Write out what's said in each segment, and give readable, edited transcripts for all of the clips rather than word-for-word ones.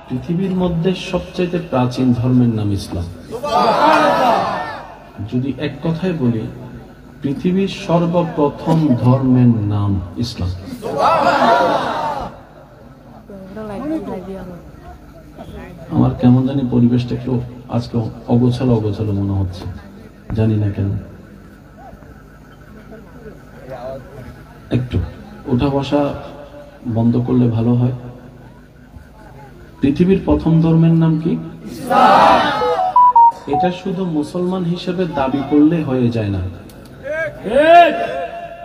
পৃথিবীর মধ্যে সবচেয়ে প্রাচীন ধর্মের নাম ইসলাম। যদি এক কথায় বলি, পৃথিবীর সর্বপ্রথম ধর্মের নাম ইসলাম। আমার কেমন জানি পরিবেশটা একটু আজকে অগোছালো অগোছালো মনে হচ্ছে, জানি না কেন। একটু উঠা বসা বন্ধ করলে ভালো হয়। পৃথিবীর প্রথম ধর্মের নাম কি? ইসলাম। এটা শুধু মুসলমান হিসেবে দাবি করলে হয়ে যায় না।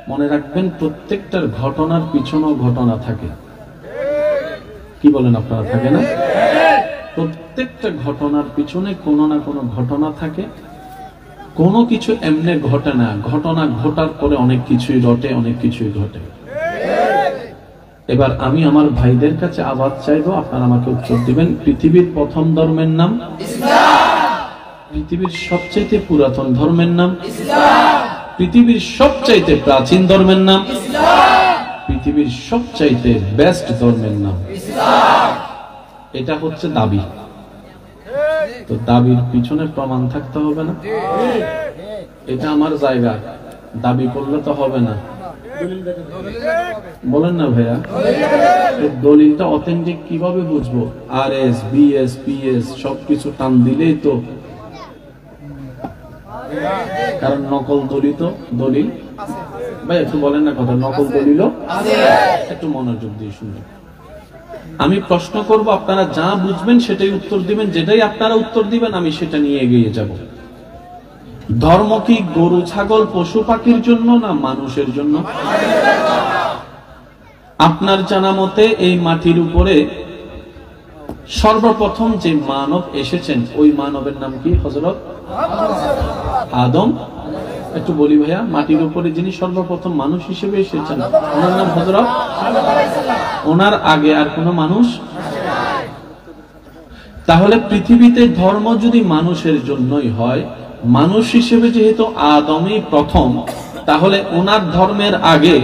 মনে রাখবেন, প্রত্যেকটার ঘটনার পিছনেও ঘটনা থাকে। কি বলেন আপনারা, থাকে না? প্রত্যেকটা ঘটনার পিছনে কোনো না কোনো ঘটনা থাকে। কোনো কিছু এমনি ঘটে না, ঘটনা ঘটার পরে অনেক কিছুই ঘটে, অনেক কিছুই ঘটে। এবার আমি আমার ভাইদের কাছে আওয়াজ চাইবো, আপনারা আমাকে উত্তর দিবেন। পৃথিবীর প্রথম ধর্মের নাম ইসলাম। পৃথিবীর সবচাইতে পুরাতন ধর্মের নাম ইসলাম। পৃথিবীর সবচাইতে প্রাচীন ধর্মের নাম ইসলাম। পৃথিবীর সবচাইতে বেস্ট ধর্মের নাম ইসলাম। এটা হচ্ছে দাবি। তো দাবির পিছনে প্রমাণ থাকতে হবে না? এটা আমার জায়গা, দাবি করলে তো হবে না। বলেন না ভাইয়া, দলিলটা অথেন্টিক কিভাবে বুঝবো? RS, BS, PS সবকিছু টান দিলেই তো, কারণ নকল দলিত দলিল। ভাই একটু বলেন না কথা, নকল দলিল একটু মনোযোগ দিয়ে শুনবেন। আমি প্রশ্ন করব, আপনারা যা বুঝবেন সেটাই উত্তর দিবেন। যেটাই আপনারা উত্তর দিবেন আমি সেটা নিয়ে এগিয়ে যাব। ধর্ম কি গরু ছাগল পশু পাখির জন্য না মানুষের জন্য? আপনার জানা মতে এই মাটির উপরে সর্বপ্রথম যে মানব এসেছেন, ওই মানবের নাম কি? হযরত আদম। একটু বলি ভাইয়া, মাটির উপরে যিনি সর্বপ্রথম মানুষ হিসেবে এসেছেন, ওনার নাম হযরত। ওনার আগে আর কোন মানুষ? তাহলে পৃথিবীতে ধর্ম যদি মানুষের জন্যই হয়, মানুষ হিসেবে যেহেতু আদমই প্রথম, তাহলে ওনার ধর্মের আগে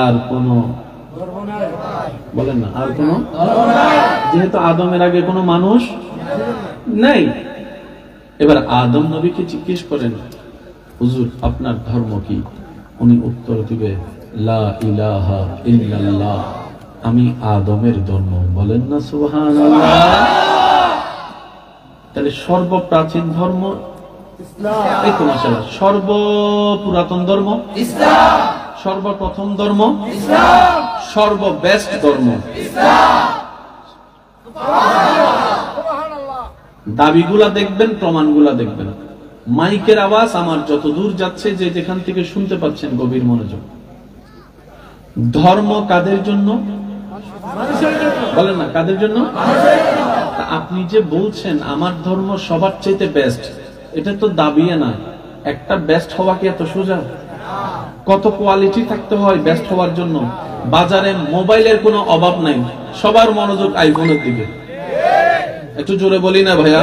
আর কোন, বলেন না, আর কোন, যেহেতু আদমের আগে কোন মানুষ নাই। এবার আদম নবীকে জিজ্ঞেস করেন, হুজুর আপনার ধর্ম কি? উনি উত্তর দিবে, লা ইলাহা ইল্লাল্লাহ, আমি আদমের ধর্ম। বলেন না সুবহানাল্লাহ। তাহলে সর্বপ্রাচীন ধর্ম ইসলাম, এই তো মাশাআল্লাহ। সর্বপুরাতন ধর্ম ইসলাম, সর্বপ্রথম ধর্ম ইসলাম, সর্ববেস্ট ধর্ম ইসলাম। দাবিগুলা দেখবেন, প্রমাণগুলা দেখবেন। মাইকের আওয়াজ আমার যত দূর যাচ্ছে, যে যেখান থেকে শুনতে পাচ্ছেন গভীর মনোযোগ। ধর্ম কাদের জন্য? বলেন না, কাদের জন্য? আপনি যে বলছেন আমার ধর্ম সবার চাইতে বেস্ট, এটা তো দাবি না। একটা বেস্ট হওয়া কি এত সোজা? কত কোয়ালিটি থাকতে হয় বেস্ট হওয়ার জন্য। বাজারে মোবাইলের কোনো অভাব নাই, সবার মনোযোগ আইফোনের দিকে। একটু জোরে বলি না ভাইয়া?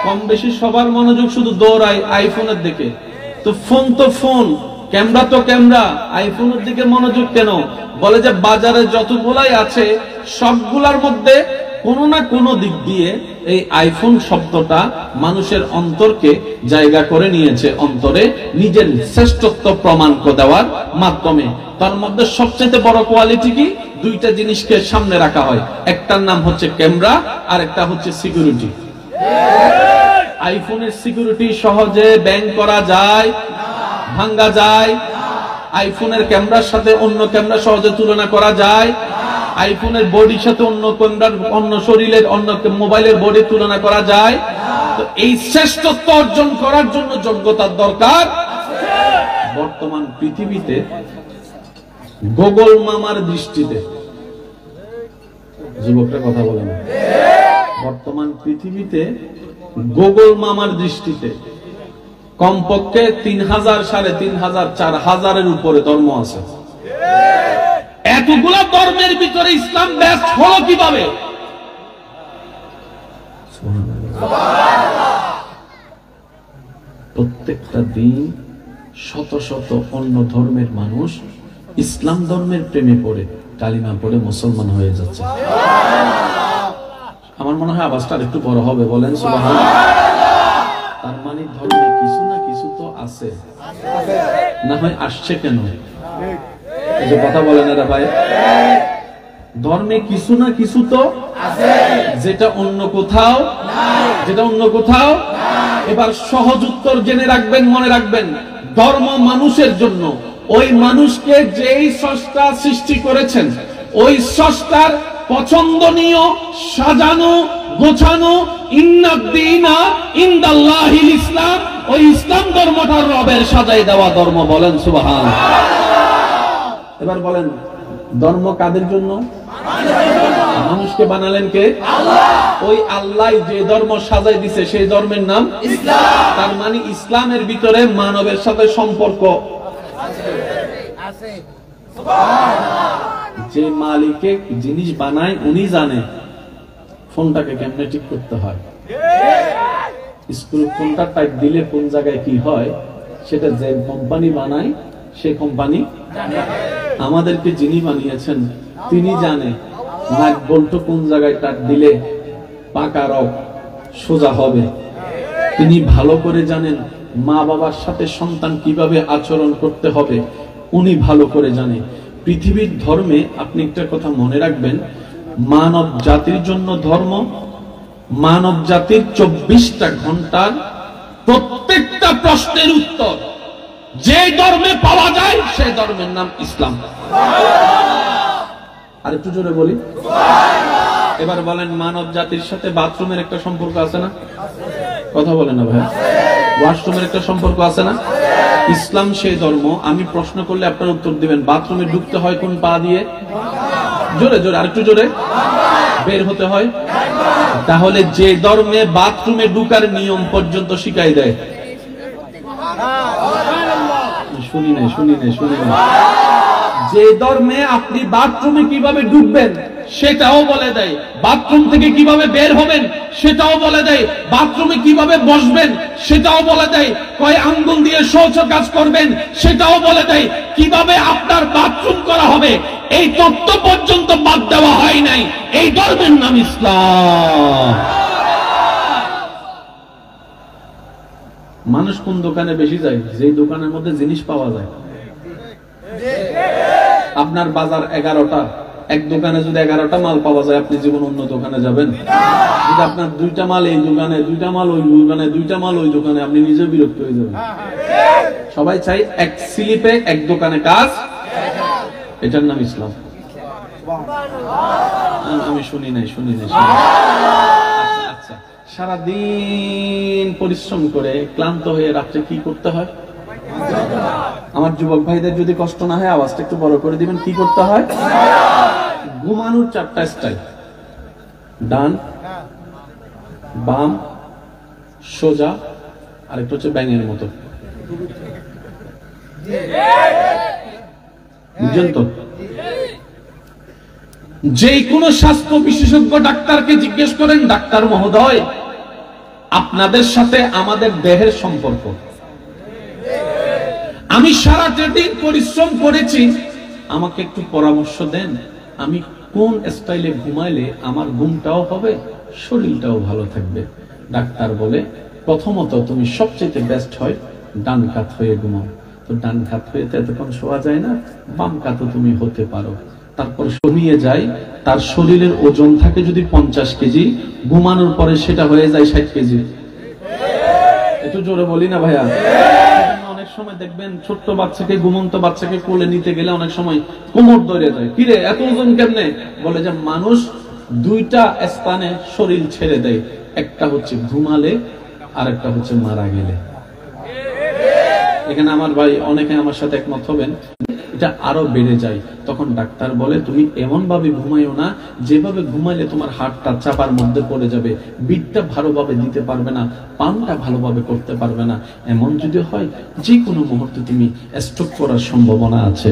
কম বেশি সবার মনোযোগ শুধু দৌড়ায় আইফোনের দিকে। তো ফোন তো ফোন, ক্যামেরা তো ক্যামেরা, আইফোনের দিকে মনোযোগ কেন? বলে যে বাজারে যতগুলাই আছে সবগুলার মধ্যে কোনো না কোনো দিক দিয়ে এই আইফোন শব্দটা মানুষের অন্তরকে জায়গা করে নিয়েছে, অন্তরে নিজের শ্রেষ্ঠত্ব প্রমাণ দেওয়ার মাধ্যমে। তার মধ্যে সবচেয়ে বড় কোয়ালিটি কি? দুইটা জিনিসকে সামনে রাখা হয়, একটার নাম হচ্ছে ক্যামেরা আর একটা হচ্ছে সিকিউরিটি। আইফোনের সিকিউরিটি সহজে ব্যাংক করা যায়, ভাঙ্গা যায়। আইফোনের ক্যামেরার সাথে অন্য ক্যামেরা সহজে তুলনা করা যায়। আইফোনের বডির সাথে অন্য ক্যামেরার, অন্য শরীরের, অন্য মোবাইলের বডি তুলনা করা যায়। তো এই শ্রেষ্ঠত্ব অর্জন করার জন্য যোগ্যতার দরকার। বর্তমান পৃথিবীতে গুগল মামার দৃষ্টিতে, যুবকরা কথা বলে না, বর্তমান পৃথিবীতে গুগল মামার দৃষ্টিতে কমপক্ষে 3000, 3500, 4000-এর উপরে ধর্ম আছে। এতগুলা ধর্মের ভিতরে ইসলাম বেস্ট হলো কিভাবে? প্রত্যেকটা দিন শত শত অন্য ধর্মের মানুষ ইসলাম ধর্মের প্রেমে পড়ে, কালিমা পড়ে মুসলমান হয়ে যাচ্ছে। হয় আওয়াজটা একটু বড় হবে, বলেন সুবহানাল্লাহ। তার মানে ধর্মে কিছু না কিছু তো আছে, না হয় আসছে কেন? এই যে কথা বলেন এরা ভাই, ধর্মে কিছু না কিছু তো আছে, যেটা অন্য কোথাও নাই, যেটা অন্য কোথাও নাই। এবার সহজ উত্তর জেনে রাখবেন, মনে রাখবেন, ধর্ম মানুষের জন্য। ওই মানুষকে যেই স্রষ্টা সৃষ্টি করেছেন, ওই স্রষ্টার পছন্দনীয়, সাজানো, গোছানো ইন্নাদ-দীনা ইনদাল্লাহিল ইসলাম, ওই ইসলাম ধর্মটা রবের সাজাই দেওয়া ধর্ম, বলেন সুবহানাল্লাহ। এবার বলেন, ধর্ম কাদের জন্য? মানুষকে বানালেন কে? আল্লাহ। ওই আল্লাহ যে ধর্ম সাজাই দিছে সেই ধর্মের নাম ইসলাম। তার মানে ইসলামের ভিতরে মানবের সাথে সম্পর্ক আছে। যে মালিকে জিনিস বানায় উনি জানে ফোনটাকে কেমনে ঠিক করতে হয়, স্ক্রু কোনটা টাইট দিলে কোন জায়গায় কি হয়, সেটা যে কোম্পানি বানায় সে কোম্পানি জানে। আমাদেরকে যিনি বানিয়েছেন তিনি জানে নাট বল্টু কোন জায়গায় টাইট দিলে পাকা রক সোজা হবে। তিনি ভালো করে জানেন মা বাবার সাথে সন্তান কিভাবে আচরণ করতে হবে, উনি ভালো করে জানে। পৃথিবীর ধর্মে আপনি একটা কথা মনে রাখবেন, মানব জাতির জন্য ধর্ম, মানব জাতির 24টা ঘন্টার প্রত্যেকটা প্রশ্নের উত্তর যে ধর্মে পাওয়া যায় সেই ধর্মের নাম ইসলাম। আর একটু জোরে বলি। এবার বলেন, মানব জাতির সাথে বাথরুমের একটা সম্পর্ক আছে না? কথা বলেন না ভাই, ওয়াশরুমের একটা সম্পর্ক আছে না? ইসলাম সেই ধর্ম, আমি প্রশ্ন করলে আপনারা উত্তর দিবেন, বাথরুমে ঢুকতে হয় কোন পা দিয়ে? জোরে জোরে, আরেকটু জোরে। বের হতে হয়? তাহলে যে ধর্মে বাথরুমে ঢুকার নিয়ম পর্যন্ত শিখাই দেয়, শুনি নাই। যে ধর্মে আপনি বাথরুমে কিভাবে ঢুকবেন সেটাও বলে দেয়, বাথরুম থেকে কিভাবে বের হবেন সেটাও বলে দেয়, বাথরুমে কিভাবে বসবেন সেটাও বলে দেয়, কয় আঙ্গুল দিয়ে শৌচ কাজ করবেন সেটাও বলে দেয়, কিভাবে আপনার বাথরুম করা হবে এই তত্ত্ব পর্যন্ত বাদ দেওয়া হয় নাই। এই ধর্মের নাম ইসলাম। মানুষ কোন দোকানে বেশি যায়? যে দোকানের মধ্যে জিনিস পাওয়া যায়। আপনার বাজার 11টা, এক দোকানে যদি 11টা মাল পাওয়া যায়, আপনি জীবন অন্য দোকানে যাবেন? যদি আপনার 2টা মাল এই দোকানে, 2টা মাল ওই দোকানে, 2টা মাল ওই দোকানে, আপনি নিজে বিরক্ত হয়ে যাবেন। সবাই চাই এক স্লিপে এক দোকানে কাজ, এটার নাম ইসলাম। আমি শুনি নাই। আচ্ছা, সারাদিন পরিশ্রম করে ক্লান্ত হয়ে রাত্রে কি করতে হয়? আমার যুবক ভাইদের যদি কষ্ট না হয় আওয়াজটা একটু বড় করে দিবেন, কি করতে হয়? ঘুমানোর 4টা স্টাইল, ডান, বাম, সোজা, আর একটা হচ্ছে ব্যাঙের মতো। বুঝছেন তো? যে কোনো স্বাস্থ্য বিশেষজ্ঞ ডাক্তারকে জিজ্ঞেস করেন, ডাক্তার মহোদয় আপনাদের সাথে আমাদের দেহের সম্পর্ক, আমি সারাটা দিন পরিশ্রম করেছি, আমাকে একটু পরামর্শ দেন, আমি কোন স্টাইলে ঘুমাইলে আমার ঘুমটাও হবে, শরীরটাও ভালো থাকবে। ডাক্তার বলে, প্রথমত তুমি সবচেয়ে বেস্ট হয় ডান কাত হয়ে ঘুমাও। তো ডান কাত হয়ে তো এতক্ষণ শোয়া যায় না, বাম কাতও তুমি হতে পারো। তারপর ঘুমিয়ে যায়, তার শরীরের ওজন থাকে যদি 50 কেজি, ঘুমানোর পরে সেটা হয়ে যায় 60 কেজি। একটু জোরে বলি না ভাইয়া? অনেক সময় দেখবেন ছোট্ট বাচ্চাকে, ঘুমন্ত বাচ্চাকে কোলে নিতে গেলে অনেক সময় কোমর ধরে যায়, কিরে এত ওজন কেমনে? বলে যে মানুষ 2টা স্থানে শরীর ছেড়ে দেয়, একটা হচ্ছে ঘুমালে আর একটা হচ্ছে মারা গেলে। এখানে আমার ভাই অনেকে আমার সাথে একমত হবেন, এটা আরো বেড়ে যায়। তখন ডাক্তার বলে তুমি এমন ভাবে ঘুমাইও না যেভাবে ঘুমাইলে তোমার হাড়টা চাপার মধ্যে পড়ে যাবে, বিটটা ভালোভাবে দিতে পারবে না, পানটা ভালোভাবে করতে পারবে না। এমন যদি হয় যে কোনো মুহূর্তে তুমি স্ট্রোক করার সম্ভাবনা আছে,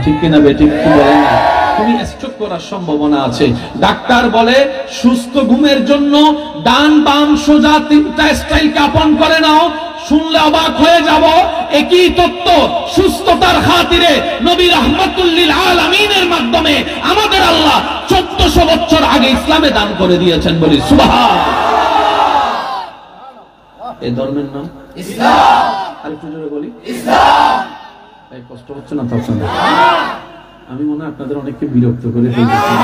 ঠিক কিনা বেঠিক? কি বলেন না? তুমি স্ট্রোক করার সম্ভাবনা আছে। ডাক্তার বলে সুস্থ ঘুমের জন্য ডান, বাম, সোজা 3টা স্টাইলকে আপন করে নাও। শুনলে অবাক হয়ে যাব, একই তত্ত্ব সুস্থতার খাতিরে নবী রাহমাতুল লিল আলামিনের মাধ্যমে আমাদের আল্লাহ 1400 বছর আগে আগে ইসলামে দান করে দিয়েছেন, বলি সুবহানাল্লাহ। এই ধর্মের নাম ইসলাম। আরেকটু জোরে বলি ইসলাম। এই কষ্ট হচ্ছে না তো আপনাদের? আমি মনে হয় আপনাদের অনেককে বিরক্ত করে ফেলেছি।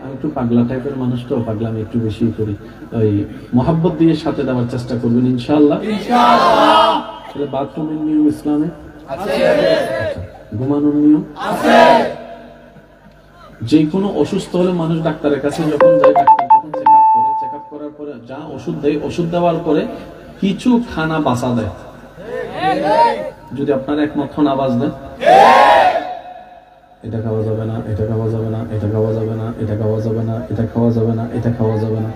আমি একটু পাগলা টাইপের মানুষ, তো পাগলামি একটু বেশি করি। ওই মহাব্বত দিয়ে সাথে দেওয়ার চেষ্টা করবেন ইনশাআল্লাহ। তাহলে বাথরুমের নিয়ম ইসলামে আছে, ঘুমানোর নিয়ম আছে। যে কোনো অসুস্থ হলে মানুষ ডাক্তারের কাছে যখন যায়, ডাক্তার যখন চেক আপ করার পরে যা ওষুধ দেয়, ওষুধ দেওয়ার পরে কিছু খানা বাঁচা দেয়। যদি আপনারা একমত হন আওয়াজ দেন, এটা খাওয়া যাবে না, এটা খাওয়া যাবে না, এটা খাওয়া যাবে না, এটা খাওয়া যাবে না, এটা খাওয়া যাবে না, এটা খাওয়া যাবে না,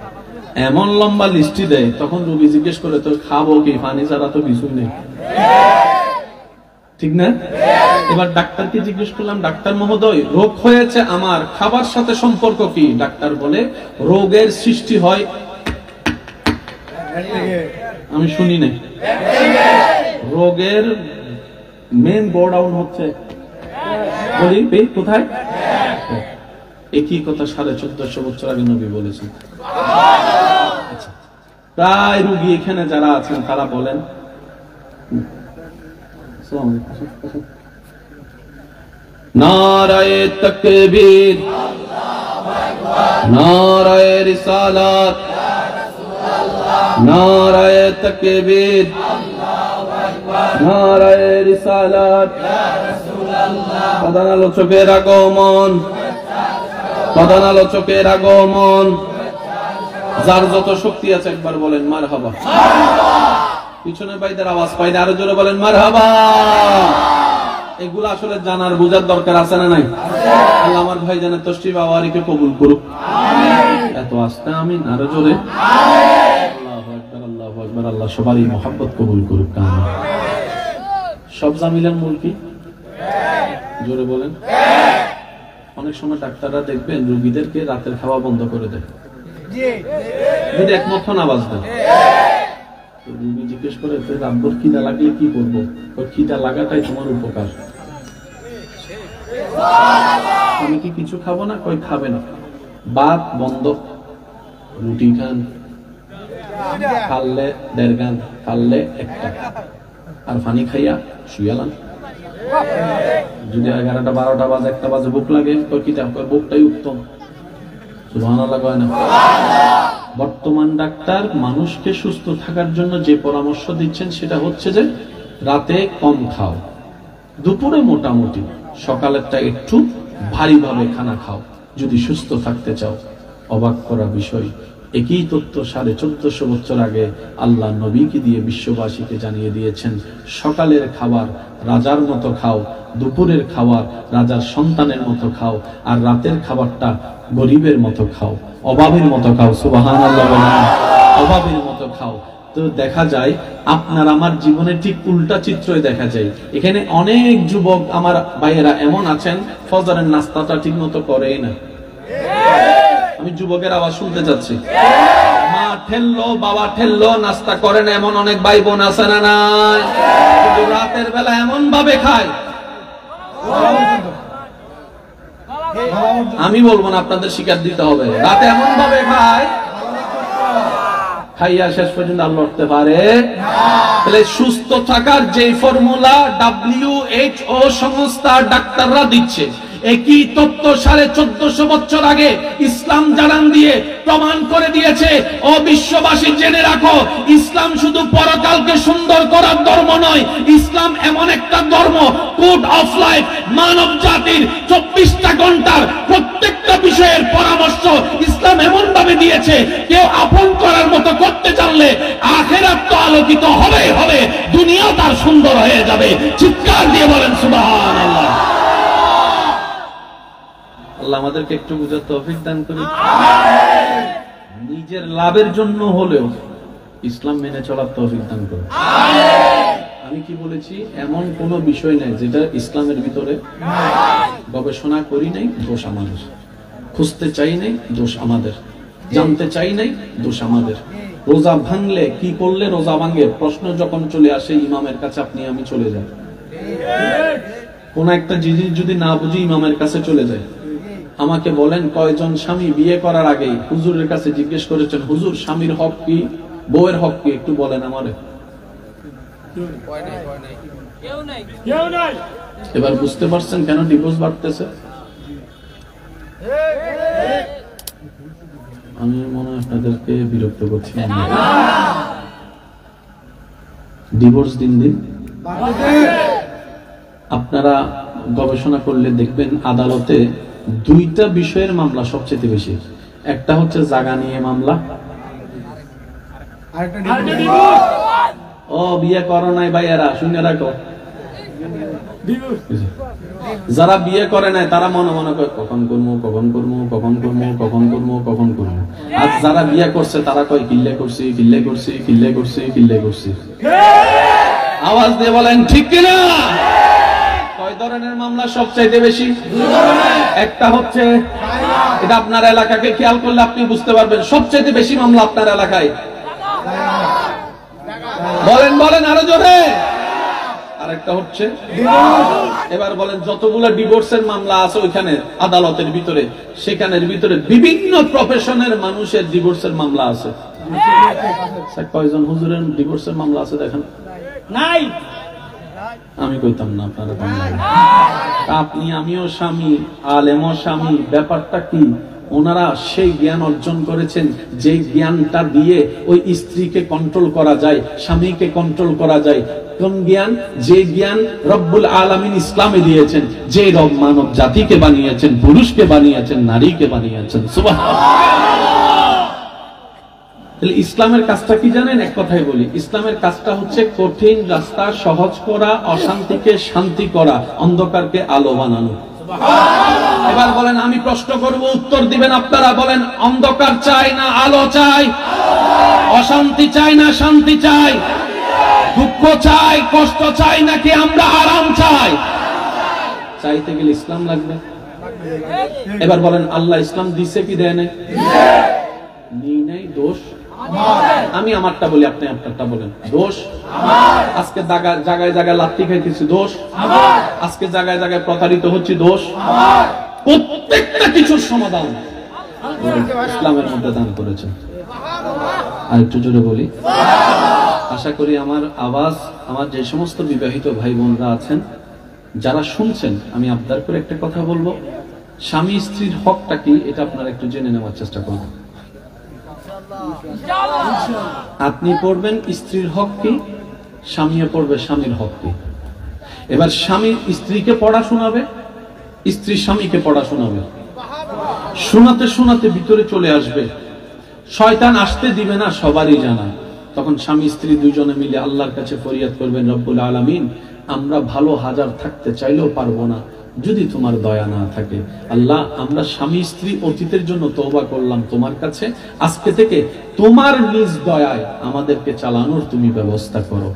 এমন লম্বা লিস্টি দেয়। তখন রোগী জিজ্ঞেস করে, তো খাবো কি? পানি ছাড়া তো কিছুই নেই, ঠিক না? এবার ডাক্তারকে জিজ্ঞেস করলাম, ডাক্তার মহোদয়, রোগ হয়েছে আমার, খাবার সাথে সম্পর্ক কি? ডাক্তার বলে, রোগের সৃষ্টি হয়, আমি শুনি নাই, রোগের মেন গোডাউন হচ্ছে, বলি কোথায়? একই কথা 1450 বছর আগে নবী বলেছেন। আচ্ছা, প্রায় রোগী এখানে যারা আছেন তারা বলেন, নারায়ে তাকবীর, নারায়ে রিসালাত, নারায়ে তাকবীর, নারায়ে রিসালাত। প্রধান আলোচকের আগমন, প্রধান আলোচকের আগমন। যার যত শক্তি আছে একবার বলেন মারহাবা। পিছনে ভাইদের আওয়াজ পাই না, আরো জোরে বলেন মারহাবা। এগুলো আসলে জানার বুঝার দরকার আছে না নাই? আল্লাহ আমার ভাই জানের তশরিফ আওয়ারিকে কবুল করুক। এত আস্তে আমিন, আরো জোরে আল্লাহু আকবার, আল্লাহু আকবার। আল্লাহ সবারই মহব্বত কবুল করুক। সব জামিলার মূল কি? জোরে বলেন। অনেক সময় ডাক্তাররা দেখবেন রোগীদেরকে রাতের খাওয়া বন্ধ করে দেয়, যদি একমত হন আওয়াজ দেন। রোগী জিজ্ঞেস করে, রাব্বর খিদা লাগলে কি করবো? খিদা লাগাটাই তোমার উপকার। আমি কি কিছু খাবো না? কই খাবে না, ভাত বন্ধ, রুটি খান, খাললে 1.5 গান, খাললে 1টা, আর পানি খাইয়া শুয়ালাম। যদি 11টা 12টা বাজে, 1টা বাজে ভোক লাগে, ভোকটাই উত্তম। সুবহানাল্লাহ কয় না? বর্তমান ডাক্তার মানুষকে সুস্থ থাকার জন্য যে পরামর্শ দিচ্ছেন সেটা হচ্ছে যে রাতে কম খাও, দুপুরে মোটামুটি, সকালেরটা একটু ভারী ভাবে খানা খাও যদি সুস্থ থাকতে চাও। অবাক করা বিষয়, একই তথ্য 1450 বছর আগে আল্লাহ নবীকে দিয়ে বিশ্ববাসীকে জানিয়ে দিয়েছেন। সকালের খাবার রাজার মতো খাও, দুপুরের খাবার রাজার সন্তানের মতো খাও, আর রাতের খাবারটা গরিবের মতো খাও, অভাবের মতো খাও। সুবহানাল্লাহ বলেন, অভাবের মতো খাও। তো দেখা যায় আপনার আমার জীবনে ঠিক উল্টা চিত্রই দেখা যায়। এখানে অনেক যুবক আমার ভাইয়েরা এমন আছেন, ফজরের নাস্তাটা ঠিক মতো করেই না। আমি যুবকের আওয়াজ শুনতে যাচ্ছি। মা ঠেললো, বাবা ঠেললো, নাস্তা করে না এমন অনেক ভাই বোন আছে না নাই? কিন্তু রাতের বেলা এমন ভাবে খায়, আমি বলবো না, আপনাদের শিকার দিতে হবে। রাতে এমন ভাবে খায়, খাইয়া শেষ পর্যন্ত আর লড়তে পারে না। সুস্থ থাকার যে ফর্মুলা WHO সংস্থা ডাক্তাররা দিচ্ছে, একই তত্ত্ব 1450 বছর আগে ইসলাম জানান দিয়ে প্রমাণ করে দিয়েছে। ও বিশ্ববাসী জেনে রাখো, ইসলাম শুধু পরকালকে সুন্দর করার ধর্ম নয়, ইসলাম এমন একটা ধর্ম, কোড অফ লাইফ, মানব জাতির 24টা ঘন্টার প্রত্যেকটা বিষয়ের পরামর্শ ইসলাম এমন ভাবে দিয়েছে, কেউ আপন করার মতো করতে জানলে আখিরাত তো আলোকিত হবেই হবে, দুনিয়া তার সুন্দর হয়ে যাবে। চিৎকার দিয়ে বলেন সুবহানাল্লাহ। আল্লাহ আমাদেরকে একটু বুঝার তৌফিক দান করুন। নিজের লাভের জন্য হলেও ইসলাম মেনে চলার তৌফিক দান করুন। আমি কি বলেছি? এমন কোন বিষয় নাই যেটা ইসলামের ভিতরে গবেষণা করি নাই, দোষ আমাদের। খুঁজতে চাই নাই, দোষ আমাদের। জানতে চাই নাই, দোষ আমাদের। রোজা ভাঙলে কি করলে রোজা ভাঙে প্রশ্ন যখন চলে আসে, ইমামের কাছে আপনি আমি চলে যাই। কোন একটা জিনিস যদি না বুঝি ইমামের কাছে চলে যায়, আমাকে বলেন কয়জন স্বামী বিয়ে করার আগেই হুজুরের কাছে জিজ্ঞেস করেছেন, হুজুর স্বামীর হক কি, বউয়ের হক কি, একটু বলেন আমারে। এবার বুঝতে পারছেন কেন ডিভোর্স বাড়তেছে? আমি মনে হয় আপনাদেরকে বিরক্ত করছি। ডিভোর্স দিন দিন আপনারা গবেষণা করলে দেখবেন আদালতে দুইটা বিষয়ের মামলা সবচেয়ে বেশি। একটা হচ্ছে জায়গা নিয়ে মামলা, ও বিয়ে করো নাই ভাইয়ারা শুনে রাখো। যারা বিয়ে করে নাই তারা মনে মনে করে কখন করবো কখন করবো কখন করবো কখন করবো কখন করবো, আর যারা বিয়ে করছে তারা কয় কিল্লে করছি কিল্লে করছি কিল্লে করছি কিল্লে করছি। আওয়াজ দিয়ে বলেন ঠিক কিনা? কয় ধরনের মামলা সবচাইতে বেশি? একটা হচ্ছে, এটা আপনার এলাকাকে খেয়াল করলে আপনি বুঝতে পারবেন সবচাইতে বেশি মামলা আপনার এলাকায়। বলেন বলেন আরো জোরে। আরেকটা হচ্ছে, এবার বলেন যতগুলো ডিভোর্সের মামলা আছে ওইখানে আদালতের ভিতরে, সেখানের ভিতরে বিভিন্ন প্রফেশনের মানুষের ডিভোর্সের মামলা আছে। কয়জন হুজুরের ডিভোর্সের মামলা আছে দেখেন? নাই। আমি কইতাম না, আপনারা আপনি আমিও স্বামী, আলেমও স্বামী। ব্যাপারটা কি? ওনারা সেই জ্ঞান অর্জন করেছেন যে জ্ঞানটা দিয়ে ওই স্ত্রীকে কন্ট্রোল করা যায়, স্বামীকে কন্ট্রোল করা যায়। কোন জ্ঞান? যে জ্ঞান রব্বুল আলামিন ইসলামে দিয়েছেন, যে রব মানব জাতিকে বানিয়েছেন, পুরুষকে বানিয়েছেন, নারীকে বানিয়েছেন। সুবহানাল্লাহ। ইসলামের কাজটা কি জানেন? এক কথাই বলি, ইসলামের কাজটা হচ্ছে কঠিন রাস্তা সহজ করা, অশান্তিকে শান্তি করা, অন্ধকারকে আলো বানানো। এবার বলেন, আমি প্রশ্ন করব, উত্তর দিবেন আপনারা। বলেন, অন্ধকার চাই না আলো চাই? অশান্তি চাই না শান্তি চাই? দুঃখ চাই, কষ্ট চাই, নাকি আমরা আরাম চাই? চাইতে গেলে ইসলাম লাগবে। এবার বলেন, আল্লাহ ইসলাম দিছে কি দেয় নাই? নাই। দোষ আমি আমারটা বলি, আপনি আপনারটা বলেন। দোষ আজকে জায়গায় জায়গায় লাত্তি খাইতেছি, দোষ আজকে জায়গায় জায়গায় প্রতারিত হচ্ছে, দোষ। প্রত্যেকটা কিছুর সমাধান ইসলামের মধ্যে দান করেছেন। আর একটু জোরে বলি। আশা করি আমার আওয়াজ, আমার যে সমস্ত বিবাহিত ভাই বোনরা আছেন যারা শুনছেন, আমি আবদার করে একটা কথা বলবো, স্বামী স্ত্রীর হকটা কি এটা আপনারা একটু জেনে নেওয়ার চেষ্টা করবেন। আপনি পড়বেন স্ত্রীর হক কি, স্বামীও পড়বে স্বামীর হক কি। এবার স্বামী স্ত্রীকে পড়া শোনাবে, স্ত্রী স্বামীকে পড়া শোনাবে। শোনাতে শোনাতে ভিতরে চলে আসবে, শয়তান আসতে দিবে না, সবারই জানা। তখন স্বামী স্ত্রী দুজনে মিলে আল্লাহর কাছে ফরিয়াদ করবেন, রব্বুল আলামিন, আমরা ভালো হাজার থাকতে চাইলেও পারবো না যদি তোমার দয়া না থাকে। আল্লাহ, আমরা স্বামী স্ত্রী অতীতের জন্য তওবা করলাম তোমার কাছে, আজকে থেকে তোমার নিজ দয়ায় আমাদেরকে চালানোর তুমি ব্যবস্থা করো,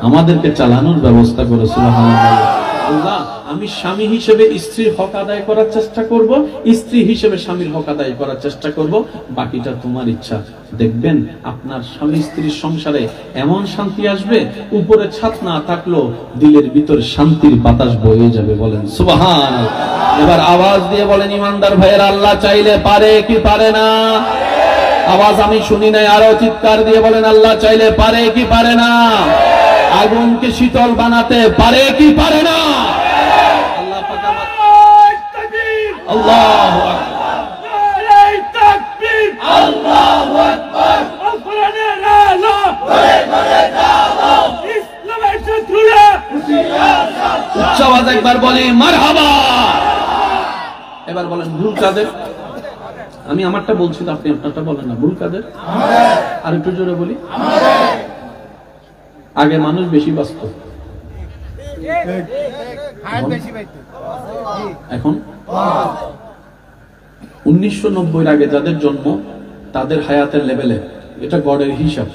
আমাদেরকে চালানোর ব্যবস্থা করো। সুবহানাল্লাহ। আল্লাহ, আমি স্বামী হিসেবে স্ত্রীর হক আদায় করার চেষ্টা করব, স্ত্রী হিসেবে স্বামীর হক আদায় করার চেষ্টা করব, বাকিটা তোমার ইচ্ছা। দেখবেন আপনার স্বামী স্ত্রীর সংসারে এমন শান্তি আসবে, উপরে ছাদ না থাকলেও দিলের ভিতর শান্তির বাতাস বয়ে যাবে। বলেন সুবহানাল্লাহ। এবার আওয়াজ দিয়ে বলেন, ইমানদার ভাইয়েরা, আল্লাহ চাইলে পারে কি পারে না? আওয়াজ আমি শুনি নাই, আরো চিৎকার দিয়ে বলেন, আল্লাহ চাইলে পারে কি পারে না? আগুনকে শীতল বানাতে পারে কি পারে না? আল্লাহ পাক আল্লাহু আকবার, নারে তাকবীর, আল্লাহু আকবার। কোরআনের আলো করে করে দাও, ইসলামের শত্রুরা হুঁশিয়ার সাবধান। উচ্চ আওয়াজে একবার বলি মারহাবা। এবার বলেন, ভুল কাদের? আমি আমারটা বলছি, আপনি আপনারটা বলেন না। ভুল কাদের? আর একটু জোরে বলি। আগে মানুষ বেশি বাঁচত, এখন 1990 আগে যাদের জন্ম তাদের হায়াতের লেভেলে, এটা গডের হিসাব।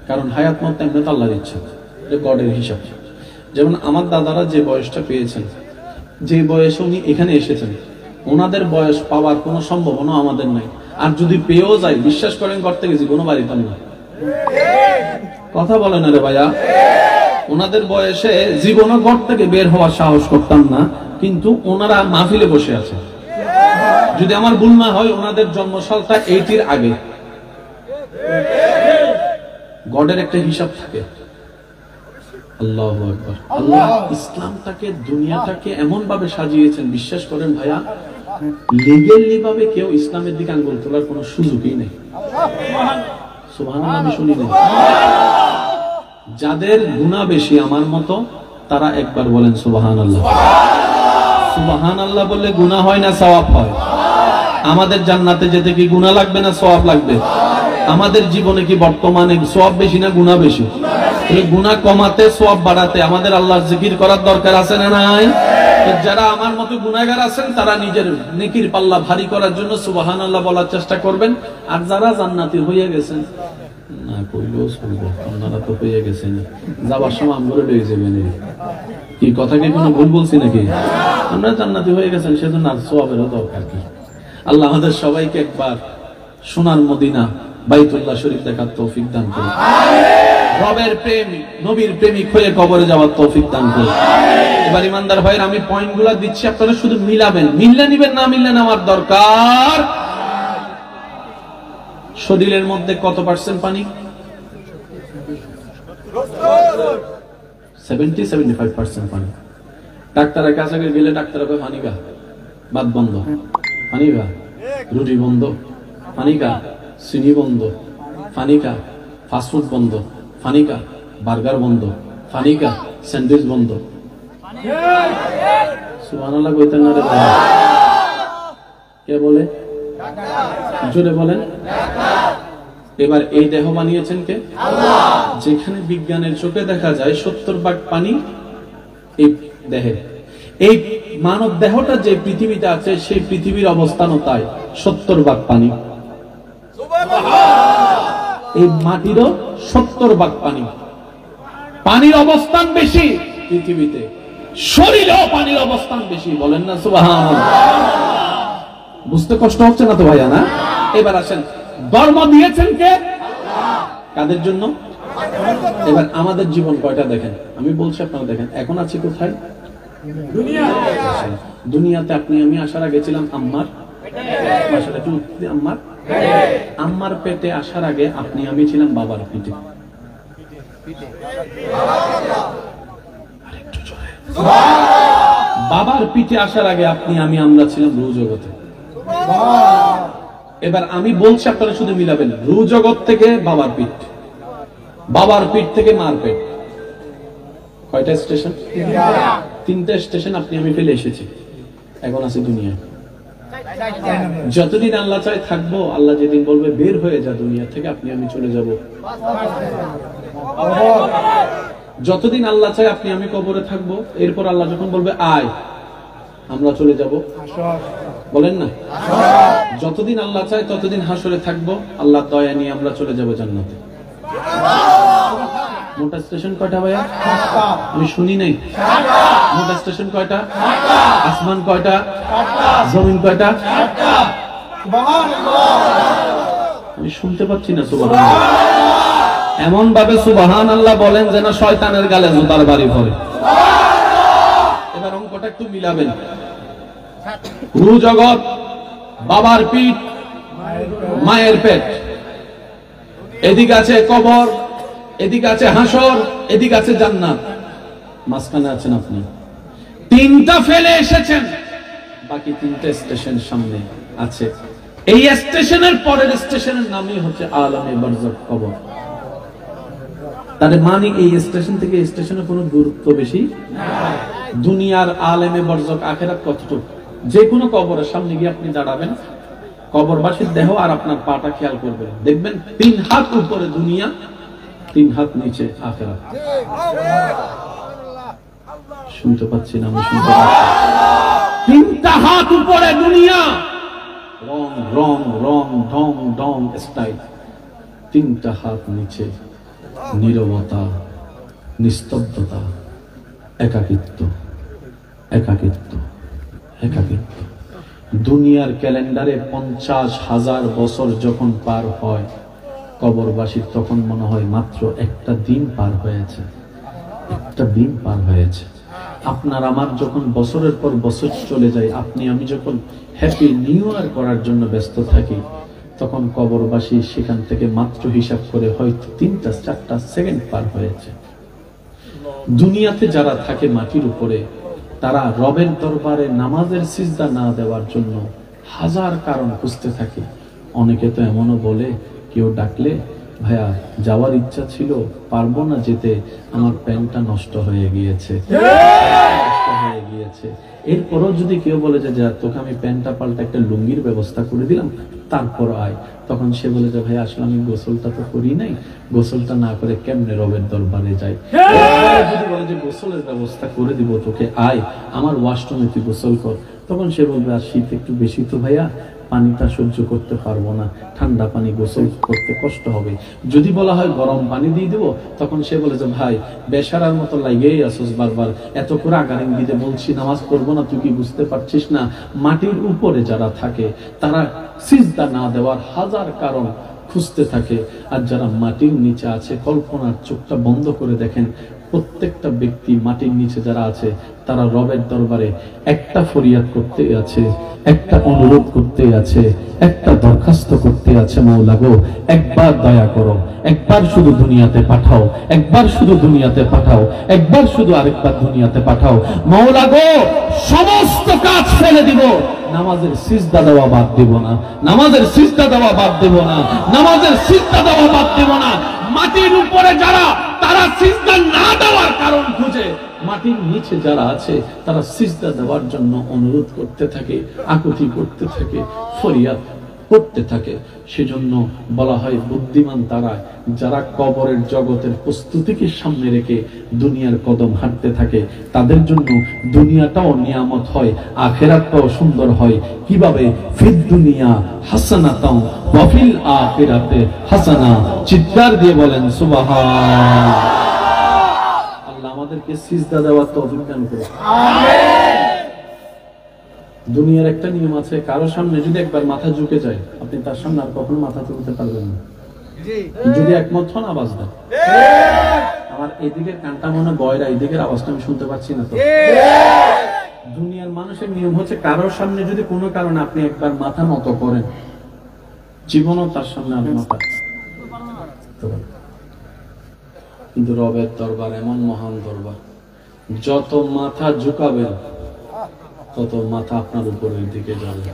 কারণ হায়াত মত এমনি তো আল্লাহর ইচ্ছা, এটা গডের হিসাব। যেমন আমার দাদারা যে বয়সটা পেয়েছেন, যে বয়সে উনি এখানে এসেছেন, ওনাদের বয়স পাওয়ার কোনো সম্ভাবনা আমাদের নাই। আর যদি পেয়েও যায়, বিশ্বাস করেন, করতে গেছি কোনো বাড়িতাম না। কথা বলে না রে ভাইয়া। ওনাদের বয়সে জীবনও ঘর থেকে বের হওয়ার সাহস করতাম না, কিন্তু ওনারা মাহফিলে বসে আছে। যদি আমার ভুল না হয় ওনাদের জন্মসালটা 80 এর আগে। গডের একটা হিসাব থাকে। আল্লাহু আকবার। আল্লাহ ইসলামটাকে, দুনিয়াটাকে এমন ভাবে সাজিয়েছেন, বিশ্বাস করেন ভাইয়া, লিগ্যালি ভাবে কেউ ইসলামের দিকে আঙ্গুল তোলার কোনো সুযোগই নেই। সুবহানাল্লাহ, আমি শুনি না। যাদের গুনাহ বেশি আমার মতো, তারা একবার বলেন সুবহানাল্লাহ। সুবহানাল্লাহ বললে গুনাহ হয় না সওয়াব হয়? আমাদের জান্নাতে যেতে কি গুনাহ লাগবে না সওয়াব লাগবে? আমাদের জীবনে কি বর্তমানে সওয়াব বেশি না গুনাহ বেশি? গুনাহ কমাতে সওয়াব বাড়াতে আমাদের আল্লাহর জিকির করার দরকার আছে না নাই? যারা আমার মতো গুনাহগার আছেন তারা নিজের নেকির পাল্লা ভারী করার জন্য সুবহানাল্লাহ বলার চেষ্টা করবেন। আর যারা জান্নাতি হয়ে গেছেন, না কইলেও শুনবো, আপনারা তো হয়ে গেছেন, যাবার সময় আমগুলো লয়ে যাবেন। কি কথা কি কোনো ভুল বলছি নাকি? আমরা জান্নাতি হয়ে গেছেন, সেজন্য আর সওয়াবেরও দরকার কি? আল্লাহ আমাদের সবাইকে একবার সোনার মদিনা বাইতুল্লাহ শরীফ দেখার তৌফিক দান করুন। রবের প্রেমিক, নবীর প্রেমিক হয়ে কবরে যাওয়ার তৌফিক দান করুন। এবার ইমানদার ভাইয়ের আমি পয়েন্টগুলো দিচ্ছি, আপনারা শুধু মিলাবেন, মিললে নিবেন, না মিললে নেওয়ার দরকার। শরীরের মধ্যে কত পার্সেন্ট পানি? 70-75% পানি। ডাক্তারের কাছে গেলে ডাক্তার পানি গা, ভাত বন্ধ, পানি গা, রুটি বন্ধ, পানি গা, চিনি বন্ধ, পানি গা, ফাস্টফুড বন্ধ, পানি গা, বার্গার বন্ধ, পানি গা, স্যান্ডউইচ বন্ধ। সুবহানাল্লাহ কইতেন না রে ভাই? কে বলে? জোরে বলেন। এবার এই দেহ বানিয়েছেন কে? আল্লাহ। যেখানে বিজ্ঞানের চোখে দেখা যায় 70 পানি এই দেহে, এই মানব দেহটা যে পৃথিবীতে আছে সেই পৃথিবীর অবস্থানও তাই 70 পানি। এই মাটিরও 70 পানি। পানির অবস্থান বেশি পৃথিবীতে, শরীরেও পানির অবস্থান বেশি। বলেন না সুবহানাল্লাহ? বুঝতে কষ্ট হচ্ছে না তো ভাইয়া? না। এবার আসেন, ধর্ম দিয়েছেন কে? কাদের জন্য? এবার আমাদের জীবন কয়টা দেখেন, আমি বলছি আপনারা দেখেন। এখন আছি কোথায়? দুনিয়াতে আপনি আমি আসার আগে ছিলাম আম্মার আম্মার পেটে আসার আগে আপনি আমি ছিলাম বাবার পেটে। বাবার পিঠে আসার আগে আপনি আমি আমরা ছিলাম রূহ জগতে। এবার আমি বলছি আপনারা শুধু মিলাবেন, রূহ জগৎ থেকে বাবার পিঠ, বাবার পিঠ থেকে মার পেট। কয়টা স্টেশন? 3টা স্টেশন আপনি আমি ফেলে এসেছি। এখন আছি দুনিয়া। যতদিন আল্লাহ চায় থাকবো, আল্লাহ যেদিন বলবে বের হয়ে যা দুনিয়া থেকে, আপনি আমি চলে যাব। যতদিন আল্লাহ চায় আপনি আমি কবরে থাকবো, এরপর আল্লাহ যখন বলবে আয়, আমরা চলে যাব। বলেন না? যতদিন আল্লাহ চায় ততদিন হাসরে থাকবো, আল্লাহ দয়া নিয়ে আমরা চলে যাব জান্নাতে। মোটা স্টেশন কয়টা ভাইয়া? আমি শুনি নাই। মোটা স্টেশন কয়টা? আসমান কয়টা? জমিন কয়টা? আমি শুনতে পাচ্ছি না সুবহানাল্লাহ। এমন ভাবে সুবহানাল্লাহ বলেন যেন শয়তানের গালে জুতার বাড়ি পড়ে। এবার অঙ্কটা একটু মিলাবেন। রূহ জগৎ, বাবার পিঠ, মায়ের পেট, এদিকে আছে কবর, এদিকে আছে হাসর, এদিকে আছে জান্নাত, মাঝখানে আছেন আপনি। 3টা ফেলে এসেছেন, বাকি 3টা স্টেশন সামনে আছে। এই স্টেশনের পরের স্টেশনের নামই হচ্ছে আলামে বারজাখ, কবর। তার মানে এই স্টেশন থেকে স্টেশনের কোনো দূরত্ব বেশি নাই। দুনিয়ার আলেমে বারজাখ আখিরাত কতটুকু? যে কোনো কবরের সামনে গিয়ে আপনি দাঁড়াবেন, কবরবাসীর দেহ আর আপনার পাটা খেয়াল করবেন, দেখবেন 3 হাত উপরে দুনিয়া, 3 হাত নিচে আখিরাত। শুনতে পাচ্ছি না? আমি শুনতে পাচ্ছি। 3টা হাত উপরে দুনিয়া, রং রং রং ঢং ঢং স্টাইল। 3টা হাত নিচে নীরবতা, নিস্তব্ধতা, একাকিত্ব, একাকিত্ব, একাকিত্ব। দুনিয়ার ক্যালেন্ডারে 50,000 বছর যখন পার হয়, কবরবাসীর তখন মনে হয় মাত্র একটা দিন পার হয়েছে, একটা দিন পার হয়েছে। আপনার আমার যখন বছরের পর বছর চলে যায়, আপনি আমি যখন হ্যাপি নিউ ইয়ার করার জন্য ব্যস্ত থাকি, তখন কবরবাসী সেখান থেকে মাত্র হিসাব করে হয়তো 3-4 সেকেন্ড পার হয়েছে। দুনিয়াতে যারা থাকে মাটির উপরে, তারা রবের দরবারে নামাজের সিজদা না দেওয়ার জন্য হাজার কারণ খুঁজতে থাকে। অনেকে তো এমনও বলে, কেউ ডাকলে ভাইয়া যাওয়ার ইচ্ছা ছিল, পারবো না যেতে, আমার প্যান্টটা নষ্ট হয়ে গিয়েছে। এরপরও যদি কেউ বলে যে যা তোকে আমি প্যান্টটা পাল্টা একটা লুঙ্গির ব্যবস্থা করে দিলাম, তারপর আয়, তখন সে বলে যে ভাই আসলে আমি গোসলটা তো করি নাই, গোসলটা না করে কেমনে রবের দরবারে যাই। যদি বলে যে গোসলের ব্যবস্থা করে দিব তোকে, আয় আমার ওয়াশরুমে তুই গোসল কর, তখন সে বলবে আর শীত একটু বেশি তো ভাইয়া, পানিটা সহ্য করতে পারবো না, ঠান্ডা পানি গোসল করতে কষ্ট হবে। যদি বলা হয় গরম পানি দিয়ে দিব, তখন সে বলে যে ভাই বেশারার মতো লাগেই আসোস বারবার, এত করে আগারিং দিতে বলছি নামাজ পড়বো না, তুই কি বুঝতে পারছিস না? মাটির উপরে যারা থাকে তারা সিজদা না দেওয়ার হাজার কারণ খুঁজতে থাকে, আর যারা মাটির নিচে আছে কল্পনার চোখটা বন্ধ করে দেখেন, প্রত্যেকটা ব্যক্তি মাটির নিচে যারা আছে তারা রবের দরবারে একটা ফরিয়াদ করতে আছে, একটা অনুরোধ করতে আছে, একটা দরখাস্ত করতে আছে, মওলা গো একবার দয়া করো, একবার শুধু দুনিয়াতে পাঠাও, একবার শুধু দুনিয়াতে পাঠাও, একবার শুধু আরেকবার দুনিয়াতে পাঠাও, মওলা গো সমস্ত কাজ ফেলে দিব, নামাজের সিজদা দেওয়া বাদ দেব না, নামাজের সিজদা দেওয়া বাদ দেব না, নামাজের সিজদা দেওয়া বাদ দেব না। মাটির উপরে যারা, তারা সিজদা না দেওয়ার কারণ খুঁজে, মাটির নিচে যারা আছে তারা সিজদা দেওয়ার জন্য অনুরোধ করতে থাকে, আকুতি করতে থাকে, ফরিয়াদ করতে থাকে। সেজন্য বলা হয় বুদ্ধিমান তারা যারা কবরের জগতের প্রস্তুতিকে সামনে রেখে দুনিয়ার কদম হাঁটতে থাকে, তাদের জন্য দুনিয়াটাও নিয়ামত হয়, আখিরাতটাও সুন্দর হয়। কিভাবে? ফিদ দুনিয়া হাসানাতাও ওয়া ফিল আখিরাতে হাসানা। চিৎকার দিয়ে বলেন সুবহান। আল্লাহ আমাদেরকে সিজদা দেওয়ার তৌফিক দান করুন, আমিন। দুনিয়ার একটা নিয়ম আছে, কারো সামনে যদি একবার মাথা ঝুঁকে যায়, আপনি তার সামনে আর কখনো মাথা তুলতে পারবেন না, যদি একমত হন আওয়াজ দেন। আমার এদিকের কানটা মনে গয়রা, এদিকের আওয়াজটা আমি শুনতে পাচ্ছি না তো। দুনিয়ার মানুষের নিয়ম হচ্ছে, কারোর সামনে যদি কোনো কারণে আপনি একবার মাথা নত করেন, জীবনও তার সামনে আর মাথা। কিন্তু রবের দরবার এমন মহান দরবার, যত মাথা ঝুঁকাবেন তত মাথা আপনার উপরের দিকে যাবে।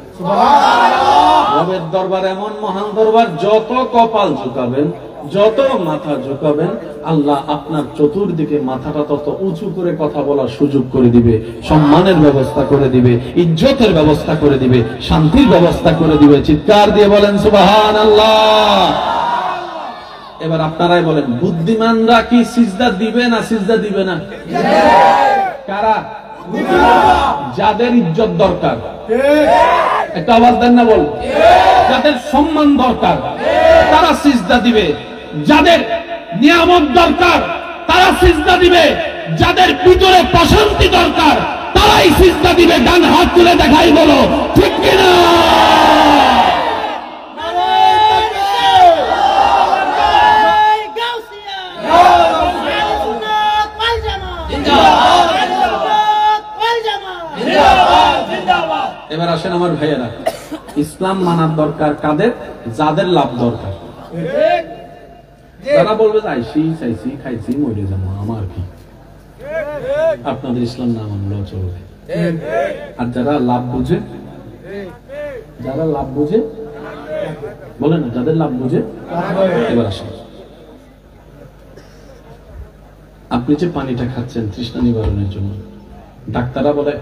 রবের দরবার এমন মহান দরবার, যত কপাল ঝুঁকাবেন, যত মাথা ঝুঁকাবেন, আল্লাহ আপনার চতুর্দিকে মাথাটা তত উঁচু করে কথা বলার সুযোগ করে দিবে, সম্মানের ব্যবস্থা করে দিবে, ইজ্জতের ব্যবস্থা করে দিবে, শান্তির ব্যবস্থা করে দিবে। চিৎকার দিয়ে বলেন সুবহানাল্লাহ। এবার আপনারাই বলেন, বুদ্ধিমানরা কি সিজদা দিবে না সিজদা দিবে না? কারা? যাদের ইজ্জত দরকার, একটা আওয়াজ দেন না, বল। যাদের সম্মান দরকার তারা সিজদা দিবে, যাদের নিয়ামত দরকার তারা সিজদা দিবে, যাদের ভিতরে প্রশান্তি দরকার তারাই সিজদা দিবে। ডান হাত তুলে দেখাই, বলো ঠিক কিনা? এবার আসেন আমার ভাইয়েরা, ইসলাম মানার দরকার কাদের? যাদের লাভ দরকার। যারা বলবে আইসি চাইছি খাইছি মরে যাবো, আমার কি, আপনাদের ইসলাম না মানলেও চলবে। আর যারা লাভ বুঝে, যারা লাভ বুঝে, বলেন যাদের লাভ বুঝে। এবার আসেন, আপনি যে পানিটা খাচ্ছেন তৃষ্ণা নিবারণের জন্য, ডাক্তাররা বলে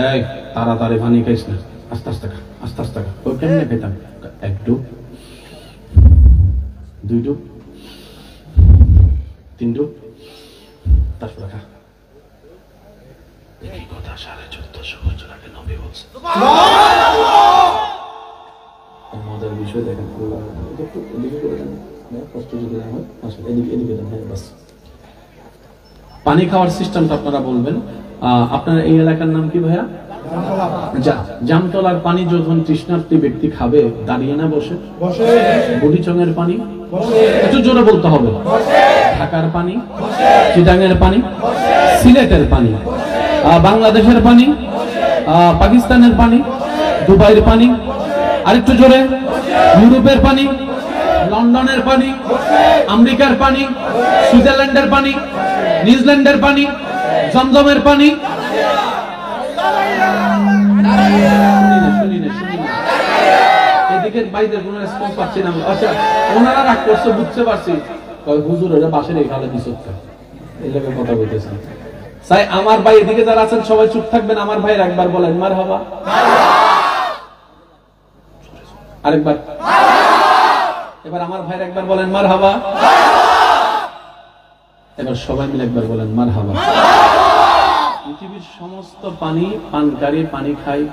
এই তাড়াতাড়ি পানি খাইস না, আস্তে আস্তে খা, আস্তে আস্তে খা। ওই কেমনে খেতাম? 1 ডুব, 2 ডুব, 3 ডুব, তারপরে খা। এই কথা 1450 বছর আগে নবী বলছে। মজার বিষয় দেখেন, এদিকে করে দেন, কষ্ট যদি না হয় আসলে এদিকে দেন। হ্যাঁ বাস, পানি খাওয়ার সিস্টেমটা আপনারা বলবেন। আপনার এই এলাকার নাম কি ভাইয়া? জামতলার পানি যখন তৃষ্ণার্তী ব্যক্তি খাবে, দাঁড়িয়ে না বসে? বুড়িচংয়ের পানি একটু জোরে বলতে হবে। ঢাকার পানি, চিটাঙের পানি, সিলেটের পানি, বাংলাদেশের পানি, পাকিস্তানের পানি, দুবাইয়ের পানি, আরেকটু জোরে, ইউরোপের পানি, লন্ডনের পানি, আমেরিকার পানি, সুইজারল্যান্ডের পানি, নিউজিল্যান্ডের পানি, জমজমের পানি। এদিকে বাইরের কোনো রেসপন্স পাচ্ছি না। আচ্ছা, ওনারা রাগ করছে, বুঝতে পারছি, হুজুর ওরা বাসের এই খালে দিচ্ছে, এই লোকের কথা বলতেছেন। তাই আমার ভাই এদিকে যারা আছেন সবাই চুপ থাকবেন, আমার ভাই একবার বলেন মারহাবা, আরেকবার, এবার আমার ভাই একবার বলেন মারহাবা, এবার সবাই মিলে একবার বলেন মারহাবা। পৃথিবীর সমস্ত পানি পানকারী পানি খায়,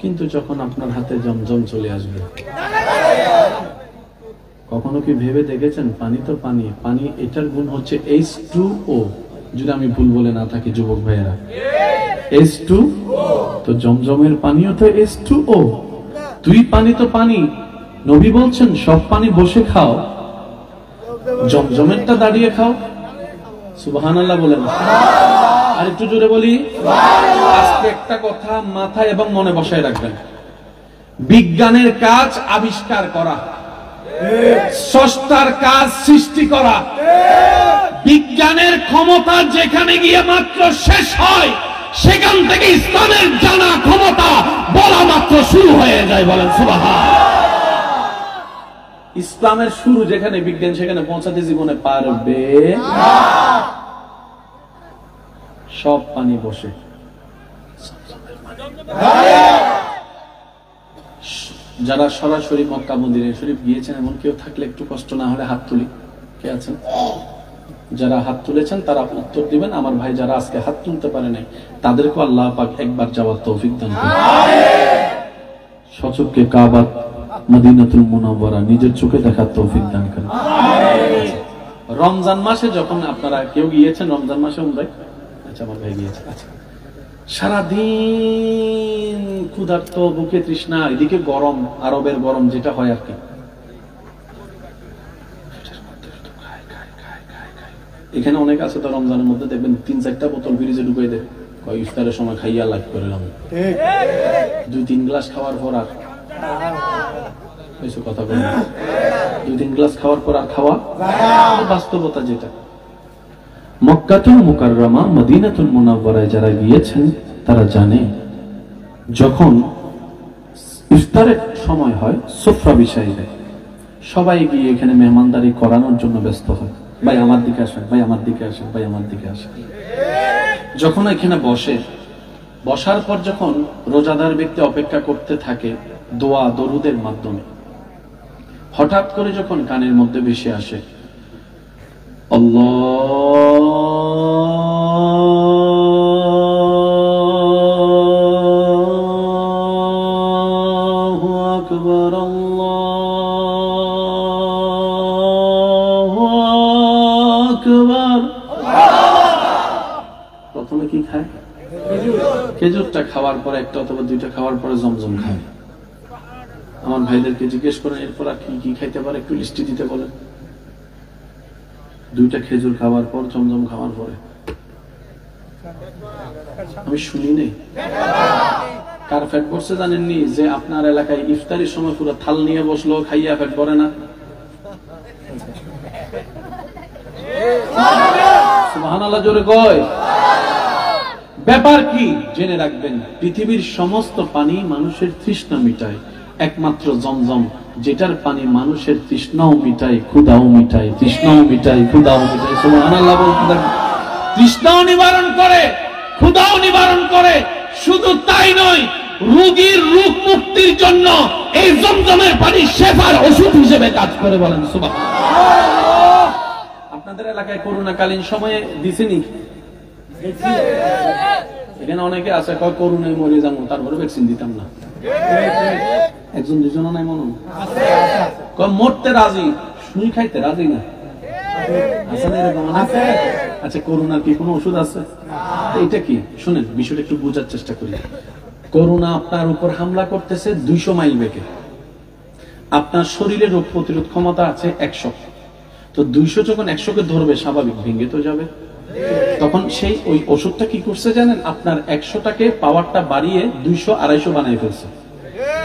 কিন্তু যখন আপনার হাতে জমজম চলে আসবে, কখনো কি ভেবে দেখেছেন? পানি তো পানি, পানি এটার গুণ হচ্ছে H2O, যদি আমি ভুল বলে না থাকি যুবক ভাইয়েরা, H2, তো জমজমের পানিও তো H2O। দুই পানি তো পানি। নবী বলছেন সব পানি বসে খাও, জমজমেরটা দাঁড়িয়ে খাও। সুবহানাল্লাহ বলেন। আর একটু জোরে বলি। আজকে একটা কথা মাথায় এবং মনে বসায় রাখবেন, বিজ্ঞানের কাজ আবিষ্কার করা, স্রষ্টার কাজ সৃষ্টি করা। বিজ্ঞানের ক্ষমতা যেখানে গিয়ে মাত্র শেষ হয়, সেখান থেকে ইসলামের জানা ক্ষমতা বলা মাত্র শুরু হয়ে যায়। বলেন সুবহানাল্লাহ। ইসলামের শুরু যেখানে, বিজ্ঞান সেখানে পৌঁছাতে জীবনে পারবে না। সব পানি বসে, যারা সরাসরি মক্কা মদিনা শরীফ গিয়েছেন এমন কেউ থাকলে একটু কষ্ট না হলে হাত তুলি। কে আছেন? যারা হাত তুলেছেন তারা উত্তর দিবেন। আমার ভাই যারা আজকে হাত তুলতে পারে নাই, তাদেরকে আল্লাহ পাক একবার যাওয়ার তৌফিক দান করুন। সচক্ষে কাবা মদিনাতুল মুনাওয়ারা নিজের চোখে দেখার তৌফিক দান করুন। রমজান মাসে যখন আপনারা কেউ গিয়েছেন, রমজান মাসে উমরায়? আচ্ছা, আমার ভাই গিয়েছে। আচ্ছা, সারাদিন ক্ষুধার্ত, বুকে তৃষ্ণা, এদিকে গরম, আরবের গরম যেটা হয় আর কি। এখানে অনেক আছে তো রমজানের মধ্যে দেখবেন 3-4টা বোতল ফ্রিজে ঢুকাই দেয়, ইফতারের সময় খাইয়া লাইক করে, 2-3 গ্লাস খাওয়ার পর আর কথা বলি, 2-3 গ্লাস খাওয়ার পর আর খাওয়া বাস্তবতা যেটা। মক্কাতুল মুকাররমা মদিনাতুল মুনাওয়ারায় যারা গিয়েছেন তারা জানে, যখন ইফতারের সময় হয়, সুফরা বিছাই দেয়, সবাই গিয়ে এখানে মেহমানদারি করানোর জন্য ব্যস্ত হয়। ভাই আমার দিকে আসেন, ভাই আমার দিকে আসেন, ভাই আমার দিকে আসেন। যখন এখানে বসে, বসার পর যখন রোজাদার ব্যক্তি অপেক্ষা করতে থাকে দোয়া দরুদের মাধ্যমে, হঠাৎ করে যখন কানের মধ্যে ভেসে আসে আল্লাহু আকবার, আল্লাহু আকবার, প্রথমে কি খায়? খেজুরটা খাওয়ার পরে, একটা অথবা দুইটা খাওয়ার পরে জমজম খায়। আমার ভাইদেরকে জিজ্ঞেস করেন এরপর আর কি কি খাইতে পারে, একটু লিস্টি দিতে বলেন। 2টা খেজুর খাওয়ার পর, জমজম খাওয়ার পরে। আমি শুনি নেই। কার ফ্যাট পড়ছে জানেননি? যে আপনার এলাকায় ইফতারির সময় পুরো থাল নিয়ে বসলো, খাইয়া ফ্যাট পড়ে না। সুবহানাল্লাহ জোরে কয়। ব্যাপার কি জেনে রাখবেন, পৃথিবীর সমস্ত পানি মানুষের তৃষ্ণা মিটায়, একমাত্র জমজম যেটার পানি মানুষের তৃষ্ণাও মিটায়, ক্ষুধাও মিটায়, তৃষ্ণাও মিটায়, ক্ষুধাও মিটায়। সুবহানাল্লাহ বলতে থাকবেন। তৃষ্ণাও নিবারণ করে, ক্ষুধাও নিবারণ করে। শুধু তাই নয়, রোগীর রোগ মুক্তির জন্য এই জমজমের পানি শেফার ওষুধ হিসেবে কাজ করে। বলেন সুবহানাল্লাহ। আপনাদের এলাকায় করোনাকালীন সময়ে দিছেনি? এখানে অনেকে আছে কয় করোনায় মরে যাবো, তারপরে ভ্যাকসিন দিতাম না। একজন দুজন নাই মনে কয় মরতে রাজি, শুই খাইতে রাজি না। আচ্ছা, করোনার কি কোনো ওষুধ আছে? এটা কি শুনেন, বিষয়টা একটু বোঝার চেষ্টা করি। করোনা আপনার উপর হামলা করতেছে 200 মাইল বেগে। আপনার শরীরে রোগ প্রতিরোধ ক্ষমতা আছে 100। তো 200 যখন 100কে ধরবে, স্বাভাবিক ভেঙে তো যাবে। তখন সেই ওই ওষুধটা কি করছে জানেন, আপনার 100টাকে পাওয়ারটা বাড়িয়ে 200-250 বানায় ফেলছে।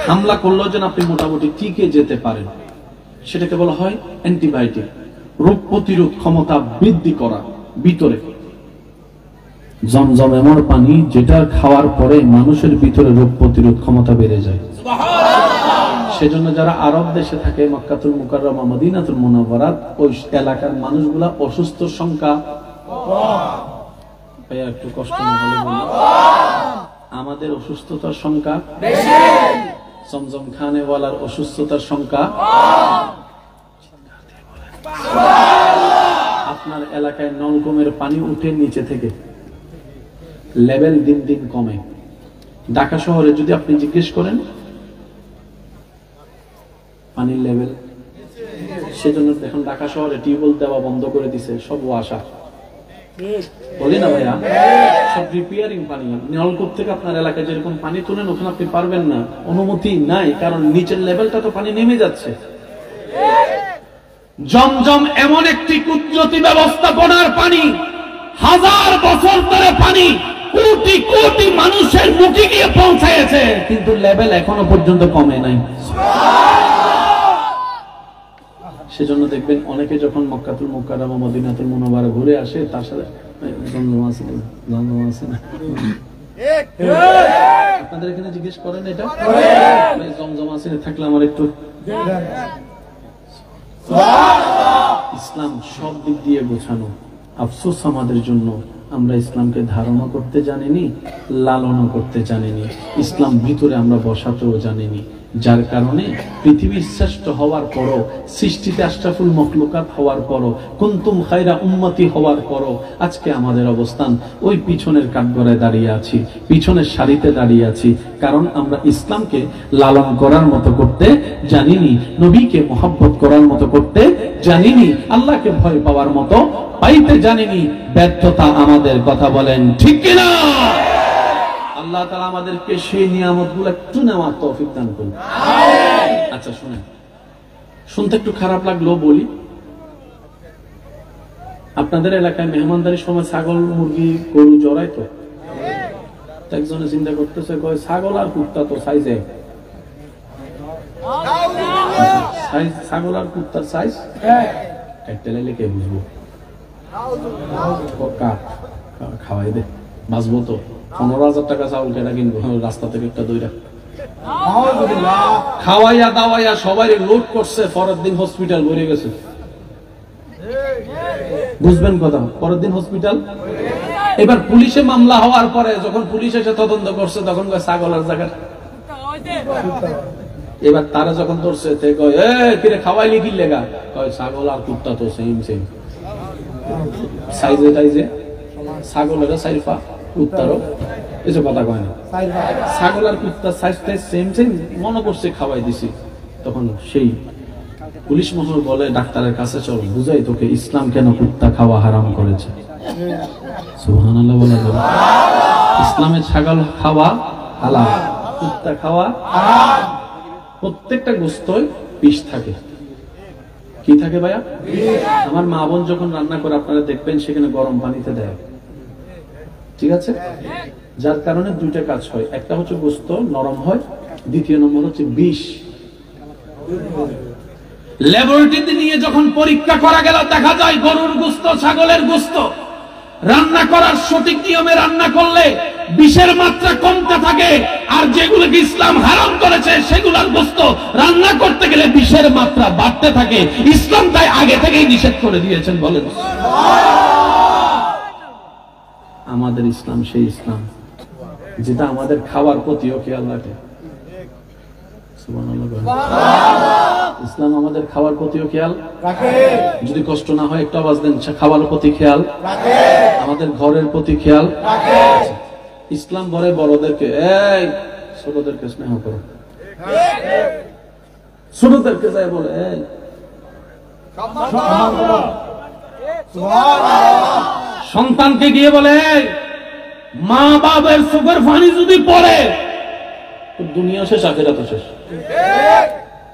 হামলা করলো যেন আপনি মোটামুটি টিকে যেতে পারেন। সেটাকে বলা হয় অ্যান্টিবায়োটিক, রোগ প্রতিরোধ ক্ষমতা বৃদ্ধি করা। ভিতরে জমজম এমন পানি যেটা খাওয়ার পরে মানুষের ভিতরে রোগ প্রতিরোধ ক্ষমতা বেড়ে যায়। সেজন্য যারা আরব দেশে থাকে, মক্কাতুল মুকাররমা, মদিনাতুল মুনাওয়ারা, ওই এলাকার মানুষগুলা অসুস্থ সংখ্যা একটু কষ্ট না হলে বলি, আমাদের অসুস্থতার সংখ্যা বেশি, জমজম খানেওয়ালার অসুস্থতার সংখ্যা। আপনার এলাকায় নলকূপের পানি উঠে নিচে থেকে লেভেল দিন দিন কমে। ঢাকা শহরে যদি আপনি জিজ্ঞেস করেন পানির লেভেল, সেজন্য এখন ঢাকা শহরে টিউবওয়েল দেওয়া বন্ধ করে দিছে, সব ওয়াসা, বলি না ভাইয়া, সব রিপেয়ারিং পানি। নলকূপ থেকে আপনার এলাকায় যেরকম পানি তুলেন ওখানে আপনি পারবেন না, অনুমতি নাই, কারণ নিচের লেভেলটা তো পানি নেমে যাচ্ছে। জমজম এমন একটি কুদরতি ব্যবস্থাপনার পানি, 1000 বছর ধরে পানি কোটি কোটি মানুষের মুখে গিয়ে পৌঁছেছে, কিন্তু লেভেল এখনো পর্যন্ত কমে নাই। সেজন্য দেখবেন অনেকে যখন মক্কাতুল মুকাররমা, মদিনাতুল মুনাওয়ারা ঘুরে আসে, তার সাথে জমজম আছে না, আপনাদের এখানে জিজ্ঞেস করেন এটা জমজম আছে না, থাকলে আমার একটু। ইসলাম সব দিক দিয়ে গোছানো। আফসোস আমাদের জন্য, আমরা ইসলামকে ধারণা করতে জানিনি, লালন করতে জানিনি, ইসলাম ভিতরে আমরা বসাতেও জানিনি। যার কারণে পৃথিবীর শ্রেষ্ঠ হওয়ার পরও, সৃষ্টিতে আশরাফুল মখলুকাত হওয়ার পরও, কুনতুম খায়রা উম্মতি হওয়ার পরও আজকে আমাদের অবস্থান ওই পিছনের কাঠগড়ায় দাঁড়িয়ে আছি, পিছনের সারিতে দাঁড়িয়ে আছি। কারণ আমরা ইসলামকে লালন করার মতো করতে জানিনি, নবীকে মহব্বত করার মতো করতে জানিনি, আল্লাহকে ভয় পাওয়ার মতো পাইতে জানিনি। ব্যর্থতা আমাদের, কথা বলেন ঠিক কিনা? আল্লাহ তাআলা আমাদেরকে সেই নিয়ামতগুলো একটু নেওয়ার তৌফিক দান করুন। আচ্ছা শুনেন, শুনতে একটু খারাপ লাগলো বলি, আপনাদের এলাকায় মেহমানদারির সময় ছাগল, মুরগি, গরু জড়ায় তো একজনে চিন্তা করতেছে, কয় ছাগল আর কুত্তা তো সাইজে, ছাগল আর কুত্তার সাইজ একটা লাইলে কে বুঝবো, খাওয়াই দে, বাঁচবো তো। 15,000 টাকা চাউল কেনা কিনবো, রাস্তা থেকে একটা দইরা খাওয়াইয়া দাওয়াইয়া সবাই লোড করছে, পরের দিন হসপিটাল ভরে গেছে। বুঝবেন কথা, পরের দিন হসপিটাল। এবার পুলিশে মামলা হওয়ার পরে যখন পুলিশ এসে তদন্ত করছে, তখন ছাগলের জায়গা, এবার তারা যখন ধরছে কিরে খাওয়াইলি কি লেগা, কয় ছাগল আর কুত্তা তো সেম সেম সাইজে টাইজে, ছাগলেরও সাইফা, কুত্তারও এসব কথা কয় না, ছাগল আর কুত্তার সাইজটা সেম সেম, মনে করছে খাওয়াই দিছি। তখন সেই পুলিশ মহল বলে, ডাক্তারের কাছে চল, বুঝাই তোকে ইসলাম কেন কুত্তা খাওয়া হারাম করেছে। সুবহানাল্লাহ বলা যাবে, ইসলামের ছাগল খাওয়া হালাল, কুত্তা খাওয়া হারাম। প্রত্যেকটা গোস্তই বিষ থাকে। কি থাকে ভাইয়া? আমার মা বোন যখন রান্না করে আপনারা দেখবেন সেখানে গরম পানিতে দেয়, ঠিক আছে? যার কারণে দুইটা কাজ হয়, একটা হচ্ছে গোস্ত নরম হয়, দ্বিতীয় নম্বর হচ্ছে বিষ। ল্যাবরেটরিতে নিয়ে যখন পরীক্ষা করা গেল, দেখা যায় গরুর গোস্ত, ছাগলের গোস্ত রান্না করার সঠিক নিয়মে রান্না করলে বিষের মাত্রা কমতে থাকে, আর যেগুলোকে ইসলাম হারাম করেছে সেগুলোর গোস্ত রান্না করতে গেলে বিষের মাত্রা বাড়তে থাকে। ইসলাম তাই আগে থেকেই নিষেধ করে দিয়েছেন। বলেন আমাদের ইসলাম সেই ইসলাম যেটা আমাদের খাওয়ার প্রতিও খেয়াল রাখে। ইসলাম আমাদের খাওয়ার প্রতিও খেয়াল রাখে। যদি কষ্ট না হয় একটু আওয়াজ দেন, খাওয়ার প্রতি খেয়াল রাখে, আমাদের ঘরের প্রতি খেয়াল রাখে। ইসলাম বলে বড়দেরকে, এই ছোটদেরকে স্নেহ করো, ছোটদেরকে যায় বলে এই সন্তানকে গিয়ে বলে মা বাবার চোখের পানি যদি পড়ে দুনিয়া শেষ, আখিরাত শেষ।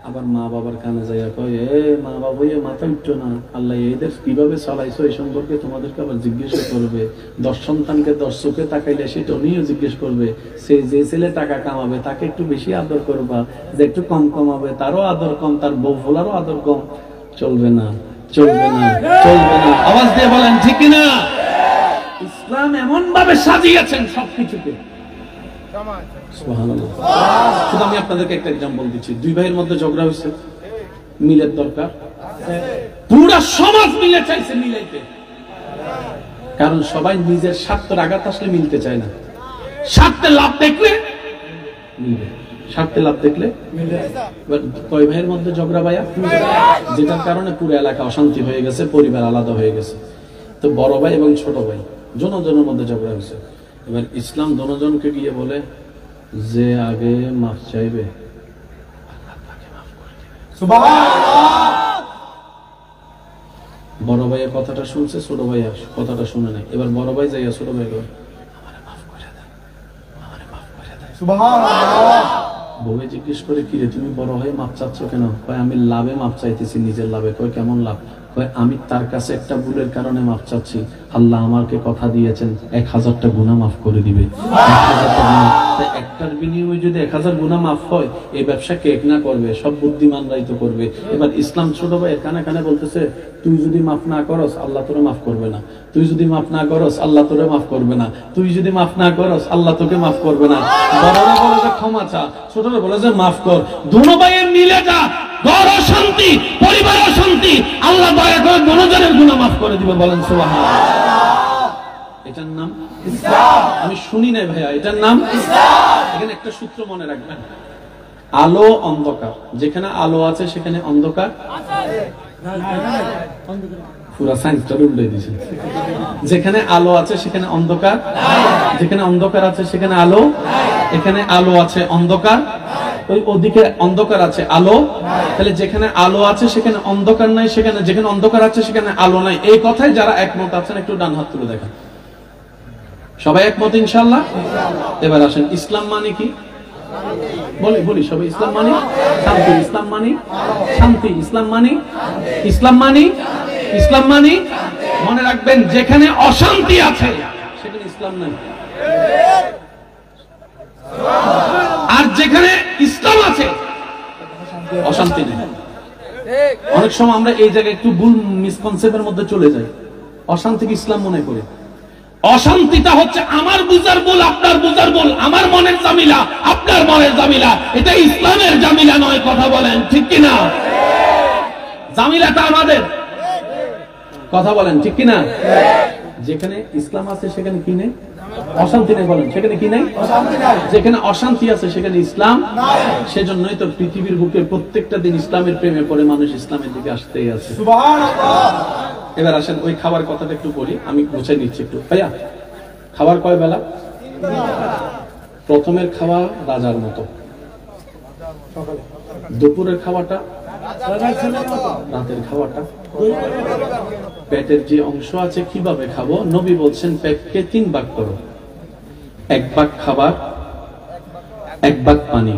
আবার মা বাবার কানে যাইয়া কয়, এ মা বাবা মাথা উঠছো না, আল্লাহ এদের কিভাবে চালাইছো এই সম্পর্কে তোমাদেরকে আবার জিজ্ঞেস করবে। 10 সন্তানকে 10 চোখে তাকাইলে সেটা উনিও জিজ্ঞেস করবে। সে যে ছেলে টাকা কামাবে তাকে একটু বেশি আদর করবা, যে একটু কম কামাবে তারও আদর কম, তার বউ ফোলারও আদর কম। চলবে না, চলবে না, চলবে না। আওয়াজ দিয়ে বলেন ঠিক কিনা? ইসলাম এমন ভাবে সাজিয়েছেন সবকিছুকে। সুবহানাল্লাহ। শুধু আমি আপনাদেরকে একটা এক্সাম্পল দিচ্ছি। 2 ভাইয়ের মধ্যে ঝগড়া হয়েছে, মিলের দরকার, পুরা সমাজ মিলে চাইছে মিলাইতে, কারণ সবাই নিজের স্বার্থের আঘাত আসলে মিলতে চায় না। স্বার্থে লাভ দেখলে মিলে, স্বার্থে লাভ দেখলে মিলে। কয় ভাইয়ের মধ্যে ঝগড়া ভাইয়া? যেটার কারণে পুরো এলাকা অশান্তি হয়ে গেছে, পরিবার আলাদা হয়ে গেছে। তো বড় ভাই এবং ছোট ভাই জনজনের মধ্যে ঝগড়া হয়েছে। এবার ইসলাম জনজনকে গিয়ে বলে, যে আগে মাফ চাইবে বড় ভাইয়ের কথাটা শুনছে, ছোট ভাই কথাটা শুনে নাই। এবার বড় ভাই যাইয়া ছোট ভাই বউয়ে জিজ্ঞেস করে, কি রে তুমি বড় হয়ে মাপ চাচ্ছ কেন? কয় আমি লাভে মাপ চাইতেছি, নিজের লাভে। কয় কেমন লাভ? কয় আমি তার কাছে একটা ভুলের কারণে মাপ চাচ্ছি, আল্লাহ আমাকে কথা দিয়েছেন 1000টা গুনাহ মাফ করে দিবে। 1000টা গুনাহ, তাই একটার বিনিময়ে যদি 1000 গুনাহ মাফ হয়, এই ব্যবসা কে না করবে? সব বুদ্ধিমানরাই তো করবে। এবার ইসলাম ছোট ভাইয়ের কানে কানে বলতেছে, তুই যদি মাফ না করস আল্লাহ তোরে মাফ করবে না, তুই যদি মাফ না করস আল্লাহ তোরে মাফ করবে না, তুই যদি মাফ না করস আল্লাহ তোকে মাফ করবে না। বড়রা বলে যে ক্ষমা চা, ছোটরা বলে যে মাফ কর। দুনো ভাইয়ে মিলে যা, ঘর অশান্তি, পরিবার অশান্তি, আল্লাহ দয়া করে দুজনের গুনাহ মাফ করে দিবে। বলেন সুবহানাল্লাহ। এটার নাম ইসলাম। আমি শুনি নাই ভাইয়া, এটার নাম ইসলাম। এখানে একটা সূত্র মনে রাখবেন, আলো অন্ধকার, যেখানে আলো আছে সেখানে অন্ধকার পুরা সায়েন্সটা উল্টে দিয়েছে। যেখানে আলো আছে সেখানে অন্ধকার, যেখানে অন্ধকার আছে সেখানে আলো, এখানে আলো আছে অন্ধকার, ওই ওদিকে অন্ধকার আছে আলো। তাহলে যেখানে আলো আছে সেখানে অন্ধকার নাই, সেখানে যেখানে অন্ধকার আছে সেখানে আলো নাই। এই কথায় যারা একমত আছেন একটু ডান হাত তুলে দেখেন। সবাই একমত ইনশাআল্লাহ? এবার আসেন, ইসলাম মানে কি? বলি সবাই, ইসলাম মানে শান্তি, ইসলাম মানে শান্তি, ইসলাম মানে ইসলাম মানে ইসলাম মানে মনে রাখবেন, যেখানে অশান্তি আছে সেখানে ইসলাম নাই, আর যেখানে ইসলাম আছে অশান্তি নেই। অনেক সময় আমরা এই জায়গায় একটু ভুল মিসকনসেপ্টের মধ্যে চলে যাই, অশান্তিকে ইসলাম মনে করি। অশান্তিটা হচ্ছে আমার বুঝার ভুল, আপনার বুঝার ভুল, আমার মনের জামিলা, আপনার মনের জামিলা, এটা ইসলামের জামিলা নয়। কথা বলেন ঠিক কিনা? জামিলাটা আমাদের। কথা বলেন ঠিক কিনা? যেখানে ইসলাম আছে সেখানে কি নেই? অশান্তি নেই। বলেন সেখানে কি নেই? যেখানে অশান্তি আছে সেখানে ইসলাম। সেজন্যই তো পৃথিবীর বুকে প্রত্যেকটা দিন ইসলামের প্রেমে পড়ে মানুষ ইসলামের দিকে আসতেই আছে। এবার আসেন, ওই খাবার কথাটা একটু বলি, আমি বুঝে নিচ্ছি একটু। ভাইয়া, খাবার কয় বেলা? প্রথমের খাওয়া রাজার মতো, দুপুরের খাওয়াটা, রাতের খাওয়াটা, পেটের যে অংশ আছে কিভাবে খাবো? নবী বলছেন পেটকে 3 ভাগ করো, 1 ভাগ খাবার, 1 ভাগ পানি,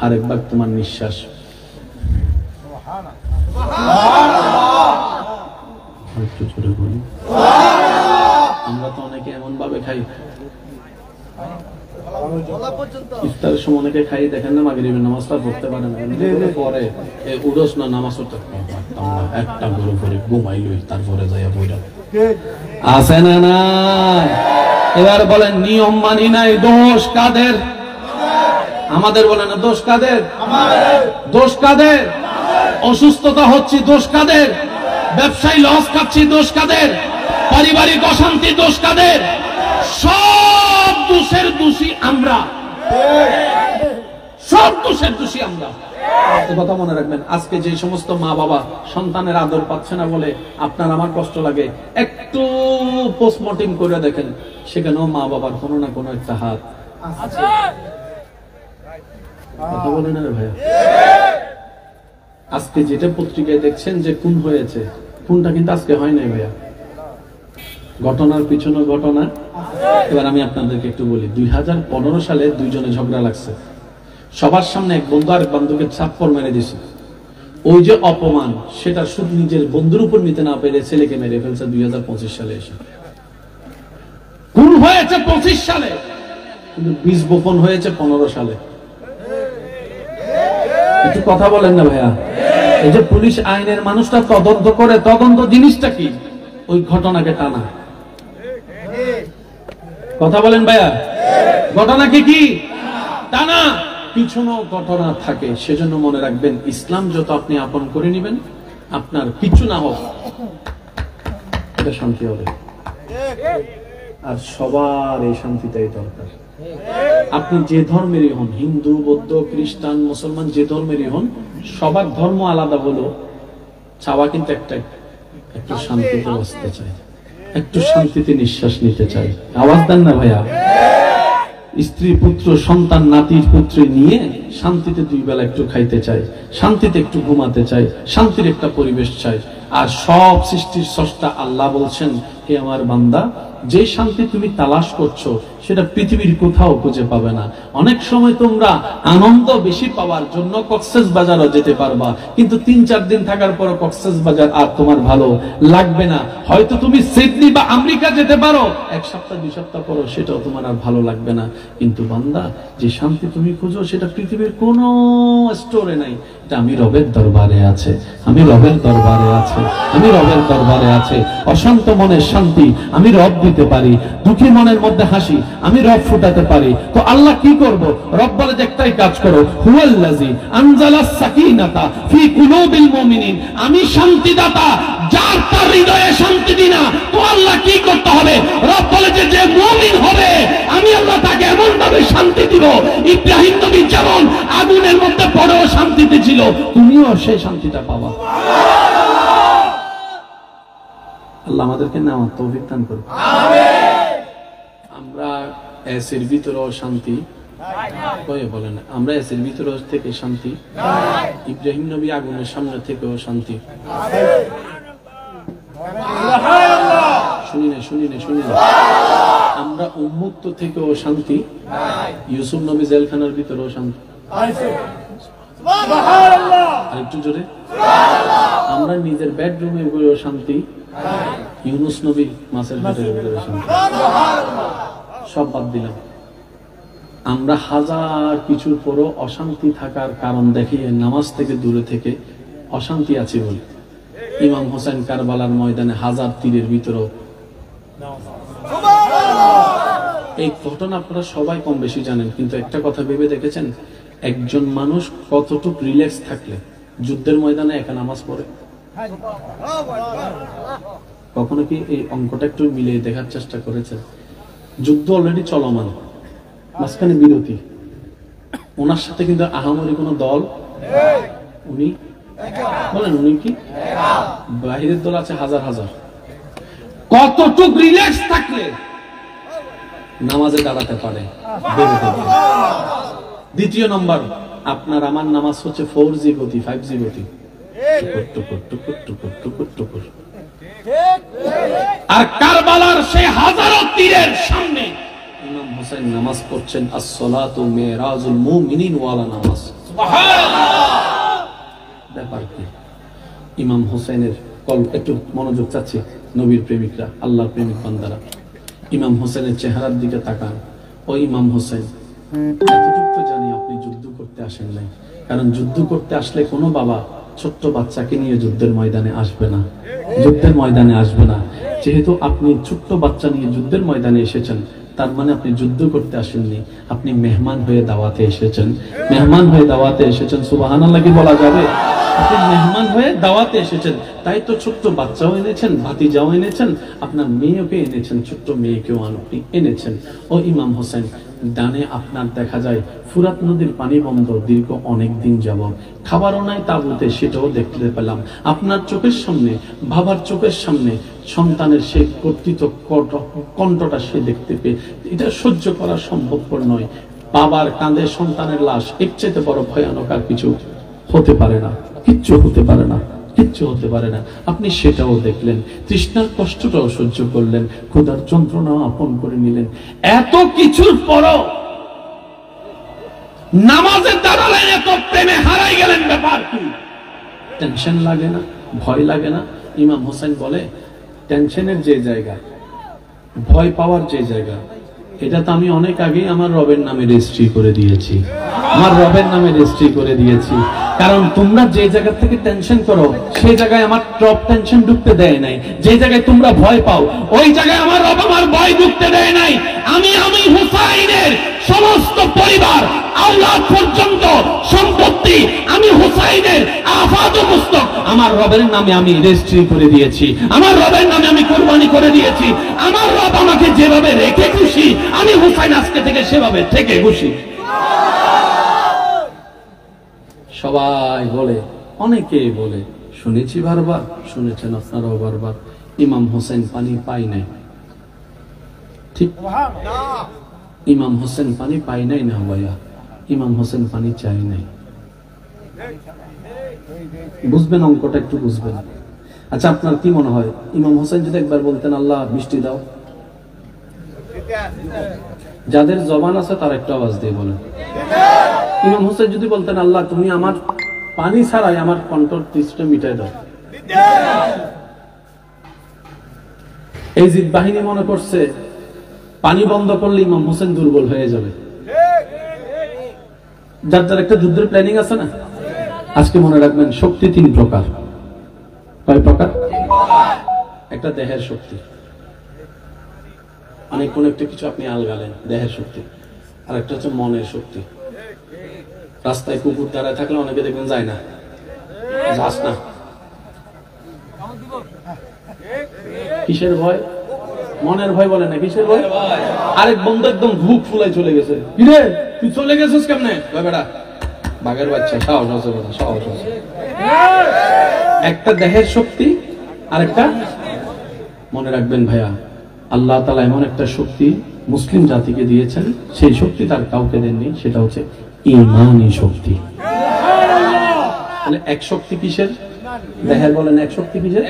আর 1 ভাগ তোমার নিঃশ্বাস। আমরা তো অনেকে এমন ভাবে খাই, ইফতারের সময় অনেকে খাই, দেখেন না মাগরিবের নামাজটা পড়তে পারে না, পরে উড়স না নামাজ পড়তে, একটা গরু করে ঘুমাইলই, তারপরে যাইয়া বইটা আছে না না। এবার বলেন, নিয়ম মানি নাই, দোষ কাদের? আমাদের। বলেন না, দোষ কাদের? দোষ কাদের? অসুস্থতা হচ্ছে, দোষ কাদের? ব্যবসায়ী লস খাচ্ছি, দোষ কাদের? পারিবারিক অশান্তি, দোষ কাদের? সব দোষের দোষী আমরা, সব দোষের দোষী আমরা। কথা মনে রাখবেন, আজকে যে সমস্ত মা বাবা সন্তানের আদর পাচ্ছে না বলে আপনার আমার কষ্ট লাগে, একটু পোস্টমর্টেম করে দেখেন, সেখানেও মা বাবার কোনো না কোনো একটা হাত আছে। কথা বলে না রে ভাইয়া? আজকে যেটা পত্রিকায় দেখছেন যে খুন হয়েছে, খুনটা কিন্তু আজকে হয় নাই ভাইয়া, ঘটনার পিছনে ঘটনা। এবার আমি আপনাদেরকে একটু বলি, 2015 সালে 2 জনে ঝগড়া লাগছে, সবার সামনে এক বন্ধু আরেক বন্ধুকে চাপ্পড় মেরে দিছে। ওই যে অপমান, সেটা শুধু নিজের বন্ধুর উপর নিতে না পেরে ছেলেকে মেরে ফেলছে 2025 সালে এসে। খুন হয়েছে 25 সালে, কিন্তু বীজ বপন হয়েছে 15 সালে। একটু কথা বলেন না ভাইয়া। এই যে পুলিশ আইনের মানুষটা তদন্ত করে, তদন্ত জিনিসটা কি? ওই ঘটনাকে টানা। কথা বলেন ভাইয়া, ঘটনাকে কি টানা? পিছনেও ঘটনা থাকে। সেজন্য মনে রাখবেন, ইসলাম যত আপনি আপন করে নেবেন, আপনার কিছু না হোক, এটা শান্তি হবে। আর সবার এই শান্তিটাই দরকার। আপনি যে ধর্মেরই হন, হিন্দু, বৌদ্ধ, খ্রিস্টান, মুসলমান, যে ধর্মেরই হন, সবার ধর্ম আলাদা হলো চাওয়া কিন্তু একটাই, একটু শান্তিতে বাঁচতে চাই, একটু শান্তিতে নিঃশ্বাস নিতে চাই। আওয়াজ দেন না ভাইয়া। স্ত্রী, পুত্র, সন্তান, নাতির পুত্র নিয়ে শান্তিতে 2 বেলা একটু খাইতে চাই, শান্তিতে একটু ঘুমাতে চাই, শান্তির একটা পরিবেশ চাই। আর সব সৃষ্টির স্রষ্টা আল্লাহ বলছেন, হে আমার বান্দা, যে শান্তি তুমি তালাশ করছো সেটা পৃথিবীর কোথাও খুঁজে পাবে না। অনেক সময় তোমরা আনন্দ বেশি পাওয়ার জন্য কক্সবাজারও যেতে পারবা, কিন্তু 3-4 দিন থাকার পর কক্সবাজার আর তোমার ভালো লাগবে না। হয়তো তুমি সিডনি বা আমেরিকা যেতে পারো, 1 সপ্তাহ 2 সপ্তাহ পর সেটাও তোমার আর ভালো লাগবে না। কিন্তু বান্দা, যে শান্তি তুমি খুঁজো সেটা পৃথিবীর কোনো স্টোরে নাই। এটা আমি রবের দরবারে আছে, আমি রবের দরবারে আছে, আমি রবের দরবারে আছে। অশান্ত মনের শান্তি আমি রব দিতে পারি, দুঃখী মনের মধ্যে হাসি আমি রব ফুটাতে পারি। তো আল্লাহ কি করব? রব বলে যে একটাই কাজ করো, হুয়াল্লাযী আনজালাস সাকিনাতা ফি কুলুবিল মুমিনিন। আমি শান্তিদাতা, যার তার হৃদয়ে শান্তি দিই না। তো আল্লাহ কি করতে হবে? রব বলে যে যে মুমিন হবে আমি আল্লাহ তাকে এমন ভাবে শান্তি দিব, ইব্রাহিম নবী যেমন আগুনের মধ্যে পড়েও শান্তিতে ছিল, তুমিও সেই শান্তিটা পাবা। আল্লাহ আমাদেরকে নেওয়ার তৌফিক দান করুন। আমরা এসের ভিতরেও শান্তি বলেন, আমরা এসের ভিতর থেকে শান্তি, ইব্রাহিম নবী আগুনের সামনে থেকেও শান্তি। শুনি না। আমরা উন্মুক্ত থেকেও শান্তি, ইউসুফ নবী জেলখানার ভিতরেও শান্তি। আরেকটু জোরে। আমরা নিজের বেডরুমে গিয়েও শান্তি, ইউনুস নবী মাছের পেটের ভিতরে শান্তি। সব বাদ দিলাম। আমরা হাজার কিছুর পরও অশান্তি থাকার কারণ দেখিয়ে নামাজ থেকে দূরে থেকে অশান্তি আছে বলি। ইমাম হোসেন কারবালার ময়দানে 1000 তীরের ভিতরেও। এই ঘটনা আপনারা সবাই কম বেশি জানেন, কিন্তু একটা কথা ভেবে দেখেছেন, একজন মানুষ কতটুকু রিল্যাক্স থাকলে যুদ্ধের ময়দানে একা নামাজ পড়ে? কখনো কি এই অঙ্কটা একটু মিলিয়ে দেখার চেষ্টা করেছেন? যুদ্ধ অলরেডি চলমান, মাঝখানে বিরতি, ওনার সাথে কিন্তু আহামরি কোনো দল, উনি বলেন উনি কি বাহিরের দল আছে হাজার হাজার। কতটুকু রিল্যাক্স থাকলে নামাজে দাঁড়াতে পারে? দ্বিতীয় নম্বর, আপনার আমার নামাজ হচ্ছে 4G গতি, 5G গতি, আর কারবালার সেই হাজারো তীরের সামনে ইমাম হোসেন নামাজ পড়ছেন। as-salatu mi'rajul mu'minin ওয়ালা নামাজ। সুবহানাল্লাহ। ব্যাপার কি? ইমাম হোসেনের একটু মনোযোগ চাচ্ছি, নবীর প্রেমিকরা, আল্লাহর প্রেমিক বান্দারা, ইমাম হোসেনের চেহারার দিকে তাকান। ও ইমাম হোসেন, এতটুকু তো জানি আপনি যুদ্ধ করতে আসেন নাই, কারণ যুদ্ধ করতে আসলে কোনো বাবা ছোট্ট বাচ্চাকে নিয়ে যুদ্ধের ময়দানে আসবে না, যুদ্ধের ময়দানে আসবে না। যেহেতু আপনি ছোট্ট বাচ্চা নিয়ে যুদ্ধের ময়দানে এসেছেন, তার মানে আপনি যুদ্ধ করতে আসেননি, আপনি মেহমান হয়ে দাওয়াতে এসেছেন। মেহমান হয়ে দাওয়াতে এসেছেন, সুবহানাল্লাহ কি বলা যাবে? আপনি মেহমান হয়ে দাওয়াতে এসেছেন, তাই তো ছোট্ট বাচ্চাও এনেছেন, ভাতিজাও এনেছেন, আপনার মেয়েকে এনেছেন, ছোট্ট মেয়েকেও আপনি এনেছেন। ও ইমাম হোসেন, ডানে আপনার দেখা যায় ফুরাত নদীর পানি বন্ধ দীর্ঘ অনেক দিন যাবত, খাবারও নাই তাবুতে, সেটাও দেখতে পেলাম। আপনার চোখের সামনে, বাবার চোখের সামনে সন্তানের সেই কর্তৃত্ব কণ্ঠটা সে দেখতে পেয়ে এটা সহ্য করা সম্ভবপর নয়। বাবার কাঁধে সন্তানের লাশ, এর চাইতে বড় ভয়ানক আর কিছু হতে পারে না, কিচ্ছু হতে পারে না, কিচ্ছু হতে পারে না। আপনি সেটাও দেখলেন, তৃষ্ণার কষ্টটাও সহ্য করলেন, ক্ষুধার যন্ত্রণা আপন করে নিলেন। এত কিছুর পরও নামাজে দাঁড়ালেন এত প্রেমে হারাই গেলেন, ব্যাপার কি? টেনশন লাগে না, ভয় লাগে না? ইমাম হোসেন বলে টেনশনের যে জায়গা, ভয় পাওয়ার যে জায়গা, এটা তো আমি অনেক আগেই আমার রবের নামে রেজিস্ট্রি করে দিয়েছি, আমার রবের নামে রেজিস্ট্রি করে দিয়েছি। কারণ তোমরা যে জায়গা থেকে টেনশন করো সেই জায়গায় আমার রব টেনশন ঢুকতে দেয় নাই। যে জায়গায় তোমরা ভয় পাও ওই জায়গায় আমার রব আমার ভয় ঢুকতে দেয় নাই। আমি হুসাইনের সমস্ত পরিবার আওলাদ পর্যন্ত সম্পত্তি আমি হুসাইনের আফাদ পুস্তক আমার রবের নামে আমি রেজিস্ট্রি করে দিয়েছি, আমার রবের নামে আমি কুরবানি করে দিয়েছি। আমার রব আমাকে যেভাবে রেখে খুশি, আমি হুসাইন আজকে থেকে সেভাবে থেকে খুশি। সবাই বলে, অনেকেই বলে, শুনেছি বারবার, শুনেছেন আপনারাও বারবার, ইমাম হোসেন পানি পাই নাই। ঠিক, ইমাম হোসেন পানি পাই নাই না ভাইয়া, ইমাম হোসেন পানি চাই নাই। বুঝবেন, অঙ্কটা একটু বুঝবেন। আচ্ছা, আপনার কি মনে হয় ইমাম হোসেন যদি একবার বলতেন আল্লাহ বৃষ্টি দাও, যাদের জবান আছে তার একটা আওয়াজ দিয়ে বলেন। ইমাম হোসেন যদি বলতেন আল্লাহ তুমি আমার পানি ছাড়াই আমার কণ্ঠর তৃষ্ণা মিটাই দাও, এই জিদ বাহিনী মনে করছে পানি বন্ধ করলে ইমাম হোসেন দুর্বল হয়ে যাবে। যার যার একটা যুদ্ধের প্ল্যানিং আছে না, আজকে মনে রাখবেন শক্তি তিন প্রকার। কয় প্রকার? একটা দেহের শক্তি, অনেক কোন একটা কিছু আপনি আলগালেন, দেহের শক্তি। আর একটা হচ্ছে মনের শক্তি। রাস্তায় কুকুর দাঁড়ায় থাকলে অনেকে দেখবেন যায় না, যাস না। কিসের ভয়? মনের ভয় বলে না, কিসের ভয়? আরেক বন্ধু একদম ভুক ফুলাই চলে গেছে, কিরে তুই চলে গেছিস কেমনে? বেটা বাঘের বাচ্চা, সাহস আছে, সাহস আছে। একটা দেহের শক্তি, আরেকটা মনে রাখবেন ভাইয়া, আল্লাহ তাআলা এমন একটা শক্তি মুসলিম জাতিকে দিয়েছেন, সেই শক্তি তার কাউকে দেননি, সেটা হচ্ছে ঈমানী শক্তি। মানে এক শক্তি কিসের? দেহের। বলেন এক শক্তি কিসের?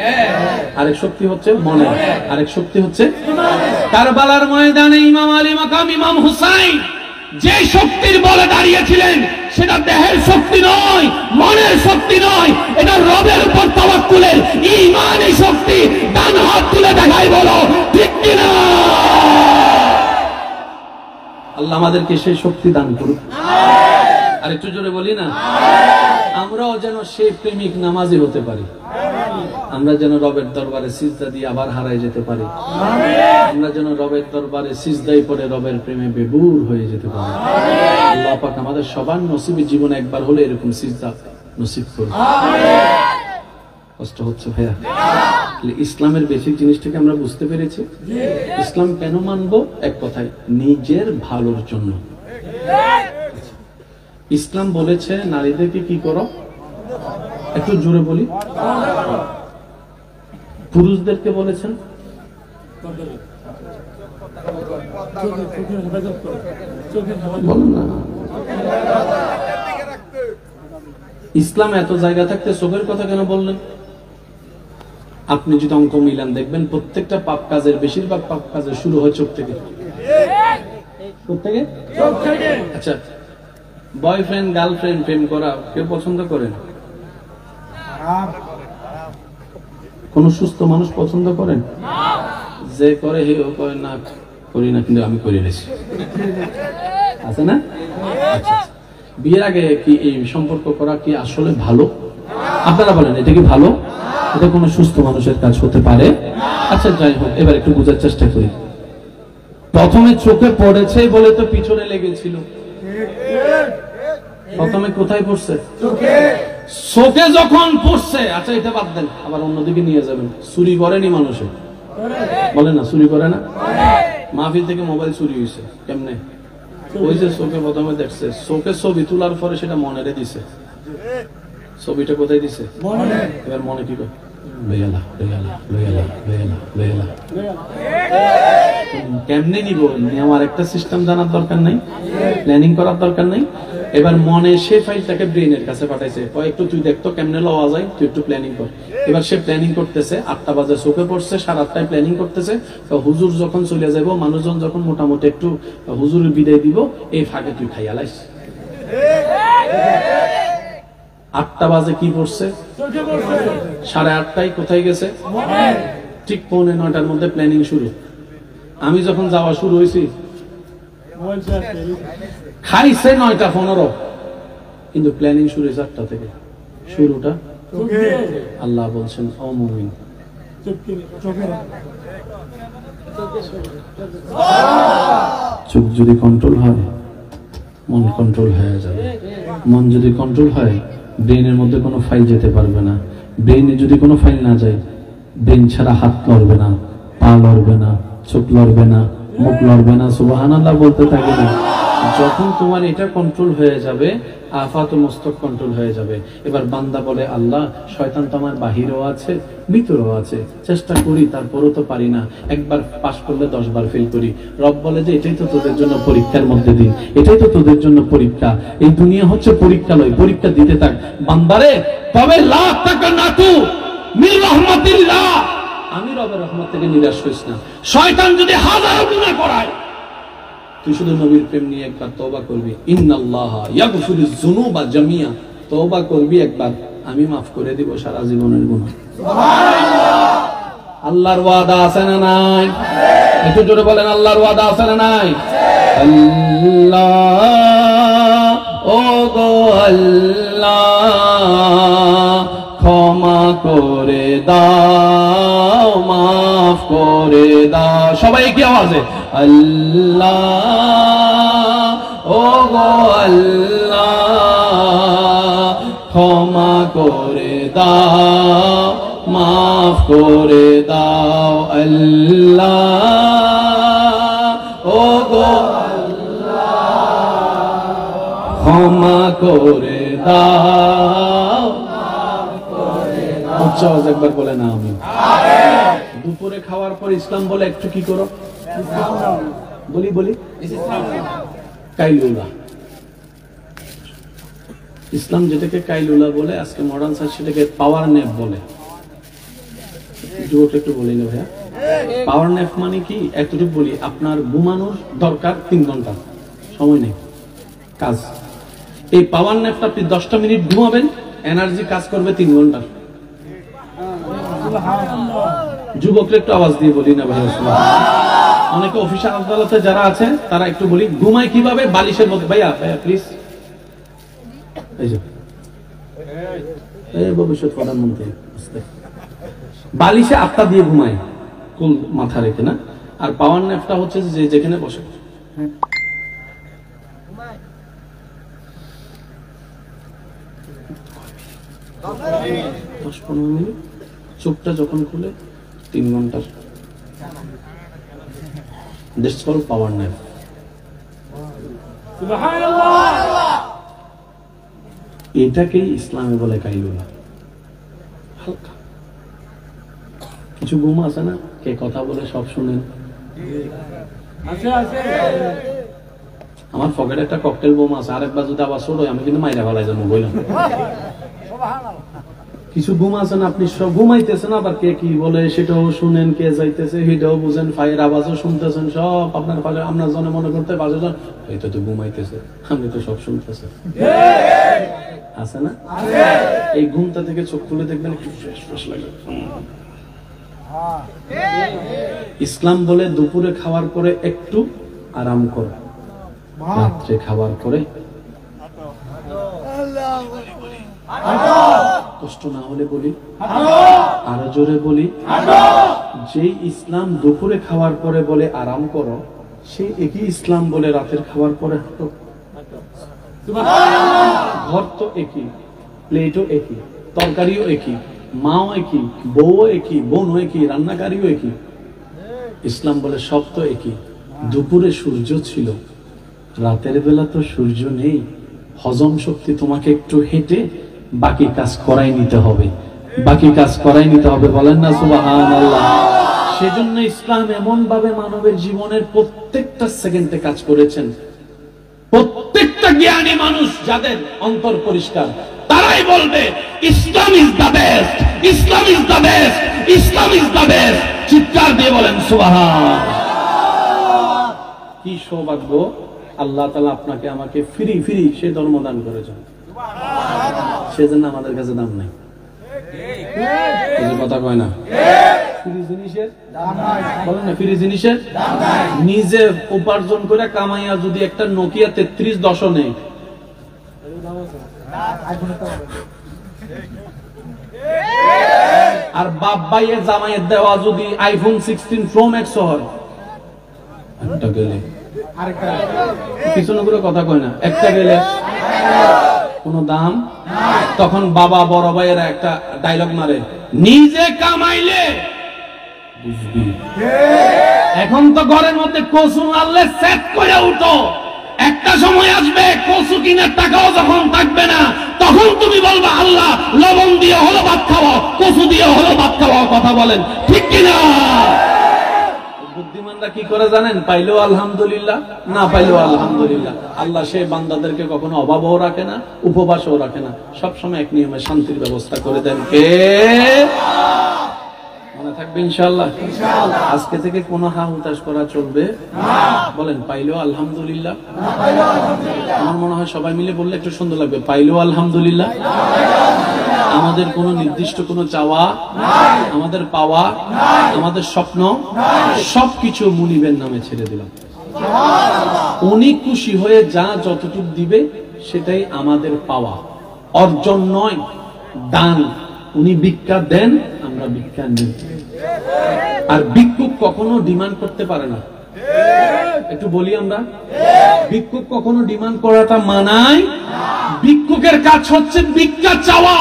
আরেক শক্তি হচ্ছে মনের, আরেক শক্তি হচ্ছে কারবালার ময়দানে ইমাম আলী মাকাম ইমাম হুসাইন যে শক্তির বলে দাঁড়িয়েছিলেন সেটা দেহের শক্তি নয়, মনের শক্তি নয়, এটা রবের উপর তাওয়াক্কুলের ঈমানী শক্তি। ডান হাত তুলে দেখাই বলো ঠিক কিনা? আল্লাহ আমাদেরকে সেই শক্তি দান করুক। আর একটু জোরে বলি না, আমরাও যেন সেই প্রেমিক নামাজি হতে পারি, আমরা যেন রবের দরবারে সিজদা দিয়ে আবার হারাই যেতে পারি, আমরা যেন রবের দরবারে সিজদাই পড়ে রবের প্রেমে বেবুর হয়ে যেতে পারি। আল্লাহ পাক আমাদের সবার নসিবে জীবনে একবার হলে এরকম সিজদা নসিব করুন। কষ্ট হচ্ছে ভাইয়া? ইসলামের বেসিক জিনিসটাকে আমরা বুঝতে পেরেছি। ইসলাম কেন মানবো? এক কথায়, নিজের ভালোর জন্য। ইসলাম বলেছে নারীদেরকে কি করো, একটু জোরে বলি। পুরুষদেরকে বলেছেন ইসলাম এত জায়গা থাকতে চোখের কথা কেন বললেন? আপনি যদি অঙ্ক মিলান দেখবেন প্রত্যেকটা পাপ কাজের, বেশিরভাগ পাপ কাজের শুরু হয় চোখ থেকে। আচ্ছা, বয়ফ্রেন্ড গার্লফ্রেন্ড প্রেম করা কেউ পছন্দ করেন? কোন সুস্থ মানুষ পছন্দ করেন? যে করে হেও করে না, করি না, কিন্তু আমি করে নিয়েছি, আছে না? আচ্ছা, বিয়ের আগে কি এই সম্পর্ক করা কি আসলে ভালো? আপনারা বলেন এটা কি ভালো? এটা কোন সুস্থ মানুষের কাজ হতে পারে? আচ্ছা যাই হোক, এবার একটু বোঝার চেষ্টা করি। প্রথমে চোখে পড়েছে বলে তো পিছনে লেগেছিল। প্রথমে কোথায় পড়ছে? চোখে যখন পড়ছে। আচ্ছা এটা বাদ দেন, আবার অন্যদিকে নিয়ে যাবেন। চুরি করেনি মানুষে? বলে না, চুরি করে না? মাহফিল থেকে মোবাইল চুরি হয়েছে কেমনে? ওই যে চোখে প্রথমে দেখছে, চোখে ছবি তোলার পরে সেটা মনে দিছে। ছবিটা কোথায় দিছে? এবার মনে কি করে? কেমনে নিব? আমার একটা সিস্টেম জানার দরকার নাই, প্ল্যানিং করার দরকার নাই। এবার মনে সে ফাইলটাকে ব্রেইনের কাছে পাঠাইছে, একটু তুই দেখতো কেমনে লওয়া যায়, তুই একটু প্ল্যানিং কর। এবার সে প্ল্যানিং করতেছে, 8টা বাজে চোখে পড়ছে, 8:30টায় প্ল্যানিং করতেছে। তো হুজুর যখন চলে যাবো, মানুষজন যখন মোটামুটি একটু হুজুরের বিদায় দিব, এই ফাঁকে তুই খাইয়া লাইস। 8টা বাজে কি পড়ছে? 8:30টায় কোথায় গেছে? ঠিক 8:45টার মধ্যে প্ল্যানিং শুরু। আমি যখন যাওয়া শুরু হয়েছি খাইছে 9:15, কিন্তু প্ল্যানিং শুরু 8টা থেকে। শুরুটা আল্লাহ বলছেন ও মুমিন, চোখ যদি কন্ট্রোল হয় মন কন্ট্রোল হয়ে যাবে। মন যদি কন্ট্রোল হয় ব্রেনের মধ্যে কোনো ফাইল যেতে পারবে না। ব্রেনে যদি কোনো ফাইল না যায়, ব্রেন ছাড়া হাত লড়বে না, পা লড়বে না, চোখ লড়বে না, মুখ লড়বে না। সুবহানাল্লাহ বলতে থাকে না। যখন তোমার এটা কন্ট্রোল হয়ে যাবে, আফাত মস্তক কন্ট্রোল হয়ে যাবে। এবার বান্দা বলে আল্লাহ শয়তান তো আমার বাহিরেও আছে ভিতরেও আছে, চেষ্টা করি তারপরও তো পারি না, একবার পাস করলে 10 বার ফেল করি। রব বলে যে এটাই তো তোদের জন্য পরীক্ষার মধ্যে দিন, এটাই তো তোদের জন্য পরীক্ষা। এই দুনিয়া হচ্ছে পরীক্ষালয়, পরীক্ষা দিতে থাক বান্দারে। তবে লা তাকনাতু মির রাহমাতিল্লাহ, আমি রবের রহমত থেকে নিরাশ হইস না। শয়তান যদি হাজার গুনাহ করায়, তুই শুধু নবীর প্রেম নিয়ে একবার তওবা করবি, ইন্নাল্লাহা ইয়াগফিরুয যুনুবা জামিয়া, তওবা করবি একবার, আমি মাফ করে দিব সারা জীবনের গুনাহ। সুবহানাল্লাহ। আল্লাহর ওয়াদা আছে না নাই? একটু জোরে বলেন আল্লাহর ওয়াদা আছে না নাই? আল্লাহ ও গো আল্লাহ ক্ষমা করে দাও, মাফ করে দাও। সবাই কি আওয়াজে আল্লাহ ও গো আল্লাহ ক্ষমা করে দাও, মাফ করে দাও। আল্লাহ ও গো আল্লাহ ক্ষমা করে দাও। উচ্চ আওয়াজ একবার বলে না আমি। দুপুরে খাওয়ার পর ইসলাম বলে একটু কি করো? বলি বলি কাইলুলা। ইসলাম যেটাকে কাইলুলা বলে, আজকে মডার্ন সায়েন্স সেটাকে পাওয়ার ন্যাপ বলে। একটু বলি না ভাইয়া, পাওয়ার ন্যাপ মানে কি? একটু বলি, আপনার ঘুমানোর দরকার 3 ঘন্টা, সময় নেই কাজ। এই পাওয়ার ন্যাপটা আপনি 10টা মিনিট ঘুমাবেন, এনার্জি কাজ করবে 3 ঘন্টা। যুবকরা একটু আওয়াজ দিয়ে বলি না ভাইয়া। অনেকে অফিসে আদালতে যারা আছে তারা একটু বলি, ঘুমায় কিভাবে? বালিশের মধ্যে। ভাইয়া ভাইয়া প্লিজ, এই যে ভবিষ্যৎ প্রধানমন্ত্রী বালিশে আত্মা দিয়ে ঘুমায়, কুল মাথা রেখে না। আর পাওয়ার ন্যাপটা হচ্ছে যে যেখানে বসে 10-15 মিনিট, চোখটা যখন খুলে 3 ঘন্টার। This is called power nap. এটাকেই ইসলামে বলে কাইলুলা। হালকা কিছু ঘুম আছে না, কে কথা বলে সব শুনেন। আমার পকেটে একটা ককটেল বোম আছে, আরেকবার যদি আবার ছোট আমি কিন্তু মাইরা ফেলাই যাবো বললাম। কিছু ঘুম আছে না, আপনি সব ঘুমাইতেছেন, আবার কে কি বলে সেটাও শুনেন, কে যাইতেছে সেটাও বুঝেন, ফায়ার আওয়াজও শুনতেছেন, সব আপনার পাশে। আপনার জনে মনে করতে পাশে জন এটা তো ঘুমাইতেছে, আপনি তো সব শুনতেছেন। আছে না? এই ঘুমটা থেকে চোখ খুলে দেখবেন একটু ফ্রেশ ফ্রেশ লাগে। ইসলাম বলে দুপুরে খাওয়ার পরে একটু আরাম করো, রাত্রে খাওয়ার পরে কষ্ট না হলে বলি, আরো জোরে বলি, যে ইসলাম দুপুরে খাওয়ার পরে বলে আরাম করো, সেই একই ইসলাম বলে রাতের খাওয়ার পরে হাঁটো। ঘর তো একই, প্লেটও একই, তরকারিও একই, মাও একই, বউ একই, বোনও একই, রান্নাকারীও একই। ইসলাম বলে সব তো একই। দুপুরে সূর্য ছিল, রাতের বেলা তো সূর্য নেই। হজম শক্তি তোমাকে একটু হেঁটে বাকি কাজ করাই নিতে হবে, বাকি কাজ করাই নিতে হবে। বলেন না সুবহানাল্লাহ। সেজন্য ইসলাম এমন ভাবে মানবের জীবনের প্রত্যেকটা সেকেন্ডে কাজ করেছেন। প্রত্যেকটা জ্ঞানী মানুষ যাদের অন্তর পরিষ্কার, তারাই বলবে Islam is the best, Islam is the best, Islam is the best. চিৎকার দিয়ে বলেন সুবহানাল্লাহ। কি সৌভাগ্য আল্লাহ তাআলা আপনাকে আমাকে ফ্রি ফ্রি সে ধর্ম দান করেছেন, সেজন্য আমাদের কাছে দাম নাই। কথা কয় না, ফ্রি জিনিসের দাম নাই, বলেন না ফ্রি জিনিসের দাম নাই। নিজে উপার্জন করে কামাইয়া যদি একটা নোকিয়া 3310 নেই, আর বাপ ভাইয়ের জামাইয়ের দেওয়া যদি আইফোন 16 প্রো ম্যাক্স হয়, একটা গেলে পিছনে করে কথা কয় না, একটা গেলে কোনো দাম। তখন বাবা বড় ভাইয়েরা একটা ডায়লগ মারে, নিজে কামাইলে বুঝবি। এখন তো ঘরের মধ্যে কচু আনলে সেট করে উঠো, একটা সময় আসবে কচু কিনার টাকাও যখন থাকবে না, তখন তুমি বলবা আল্লাহ লবণ দিয়ে হলো ভাত খাওয়া, কচু দিয়ে হলো ভাত খাওয়া। কথা বলেন ঠিক কিনা? বুদ্ধিমানরা কি করে জানেন? পাইলেও আলহামদুলিল্লাহ, না পাইলেও আলহামদুলিল্লাহ। আল্লাহ সেই বান্দাদেরকে কখনো অভাবও রাখে না, উপবাসও রাখে না, সবসময় এক নিয়মে শান্তির ব্যবস্থা করে দেন। কে? মনে থাকবে ইনশাআল্লাহ। আজকে থেকে কোনো হা হুতাশ করা চলবে না। বলেন পাইলেও আলহামদুলিল্লাহ। আমার মনে হয় সবাই মিলে বললে একটু সুন্দর লাগবে, পাইলেও আলহামদুলিল্লাহ। আমাদের কোনো নির্দিষ্ট কোনো চাওয়া, আমাদের পাওয়া, আমাদের স্বপ্ন সবকিছু মুনিবের নামে ছেড়ে দিলাম। উনি খুশি হয়ে যা যতটুকু দিবে সেটাই আমাদের পাওয়া, অর্জন নয়, দান। উনি ভিক্ষা দেন, আমরা ভিক্ষা নিই। আর ভিক্ষুক কখনো ডিমান্ড করতে পারে না। একটু বলি আমরা, ভিক্ষুক কখনো ডিমান্ড করাটা মানায়। ভিক্ষুকের কাজ হচ্ছে ভিক্ষা চাওয়া,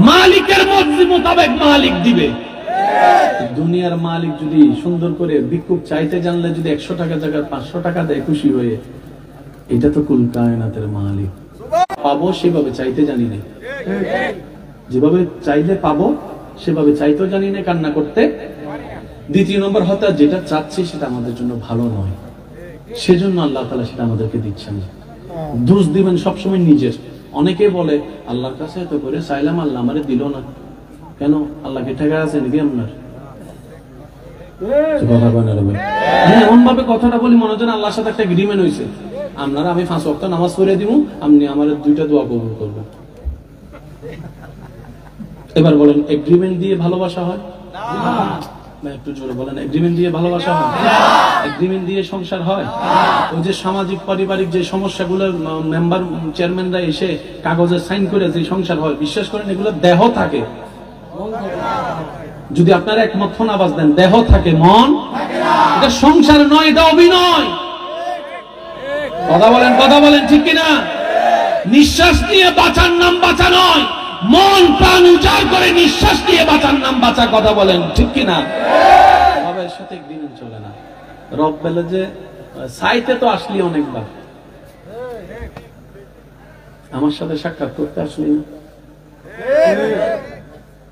মালিকের মর্জি মোতাবেক মালিক দিবে। দুনিয়ার মালিক যদি সুন্দর করে ভিক্ষুক চাইতে জানলে যদি 100 টাকা জায়গায় 500 টাকা দেয় খুশি হয়ে, এটা তো কুল কায়নাতের মালিক। পাবো সেভাবে চাইতে জানি না, যেভাবে চাইলে পাবো সেভাবে চাইতেও জানি না, কান্না করতে। দ্বিতীয় নম্বর হয়তো যেটা চাচ্ছি সেটা আমাদের জন্য ভালো নয়, সেজন্য আল্লাহ তাআলা সেটা আমাদেরকে দিচ্ছেন। দোষ দিবেন সবসময় নিজের। অনেকে বলে আল্লাহর কাছে এত করে চাইলাম, আল্লাহ আমারে দিল না কেন? আল্লাহকে ঠেকা আছে নাকি আপনার? এমন ভাবে কথাটা বলি মনে হচ্ছে আল্লাহর সাথে একটা এগ্রিমেন্ট হয়েছে, আপনারা আমি 5 ওয়াক্ত নামাজ পড়ে দিব, আপনি আমার 2টা দোয়া কবুল করবেন। এবার বলেন এগ্রিমেন্ট দিয়ে ভালোবাসা হয় না? একটু জোরে বলেন, এগ্রিমেন্ট দিয়ে ভালোবাসা হয়? এগ্রিমেন্ট দিয়ে সংসার হয়? ওই যে সামাজিক পারিবারিক যে সমস্যাগুলো মেম্বার চেয়ারম্যানরা এসে কাগজে সাইন করে যে সংসার হয়, বিশ্বাস করেন এগুলো দেহ থাকে। যদি আপনারা একমত হন আওয়াজ দেন, দেহ থাকে মন থাকে না। এটা সংসার নয়, এটা অভিনয়। কথা বলেন ঠিক কিনা? নিঃশ্বাস নিয়ে বাঁচার নাম বাঁচা নয়, মন প্রাণ উজাড় করে নিঃশ্বাস নিয়ে বাঁচার নাম বাঁচা। কথা বলেন ঠিক কিনা? সবার সাথে একদিন চলে না। রব বলে যে সাইতে তো আসলি অনেকবার, আমার সাথে সাক্ষাৎ করতে আসলি না।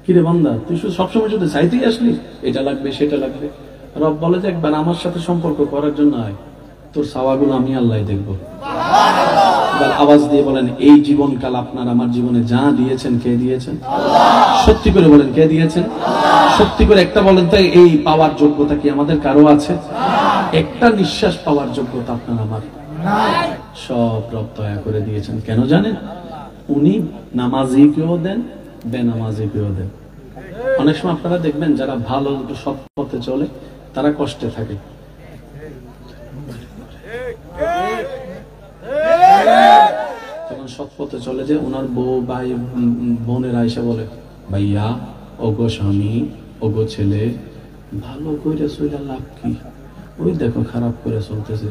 কিরে বান্দা, তুই শুধু সবসময় শুধু চাইতেই আসলি, এটা লাগবে সেটা লাগবে। রব বলে যে একবার আমার সাথে সম্পর্ক করার জন্য আয়, তোর চাওয়াগুলো আমি আল্লাহ দেখবো। আওয়াজ দিয়ে বলেন, এই জীবনকাল আপনার আমার জীবনে যা দিয়েছেন, কে দিয়েছেন? সত্যি করে বলেন, কে দিয়েছেন? সত্যি করে একটা বলেন তো, এই পাওয়ার যোগ্যতা কি আমাদের কারো আছে? একটা নিঃশ্বাস পাওয়ার যোগ্যতা আপনার আমার সব রব দয়া করে দিয়েছেন। কেন জানেন? উনি নামাজিকেও দেন, বেনামাজিকেও দেন। অনেক সময় আপনারা দেখবেন যারা ভালো সৎ পথে চলে তারা কষ্টে থাকে। যখন সৎ পথে চলে যায়, ওনার বউ ভাই বোনেরা এসে বলে, ভাইয়া ওগো স্বামী, ওগো ছেলে, ভালো করে চলে লাভ কি? ওই দেখো খারাপ করে চলতেছে,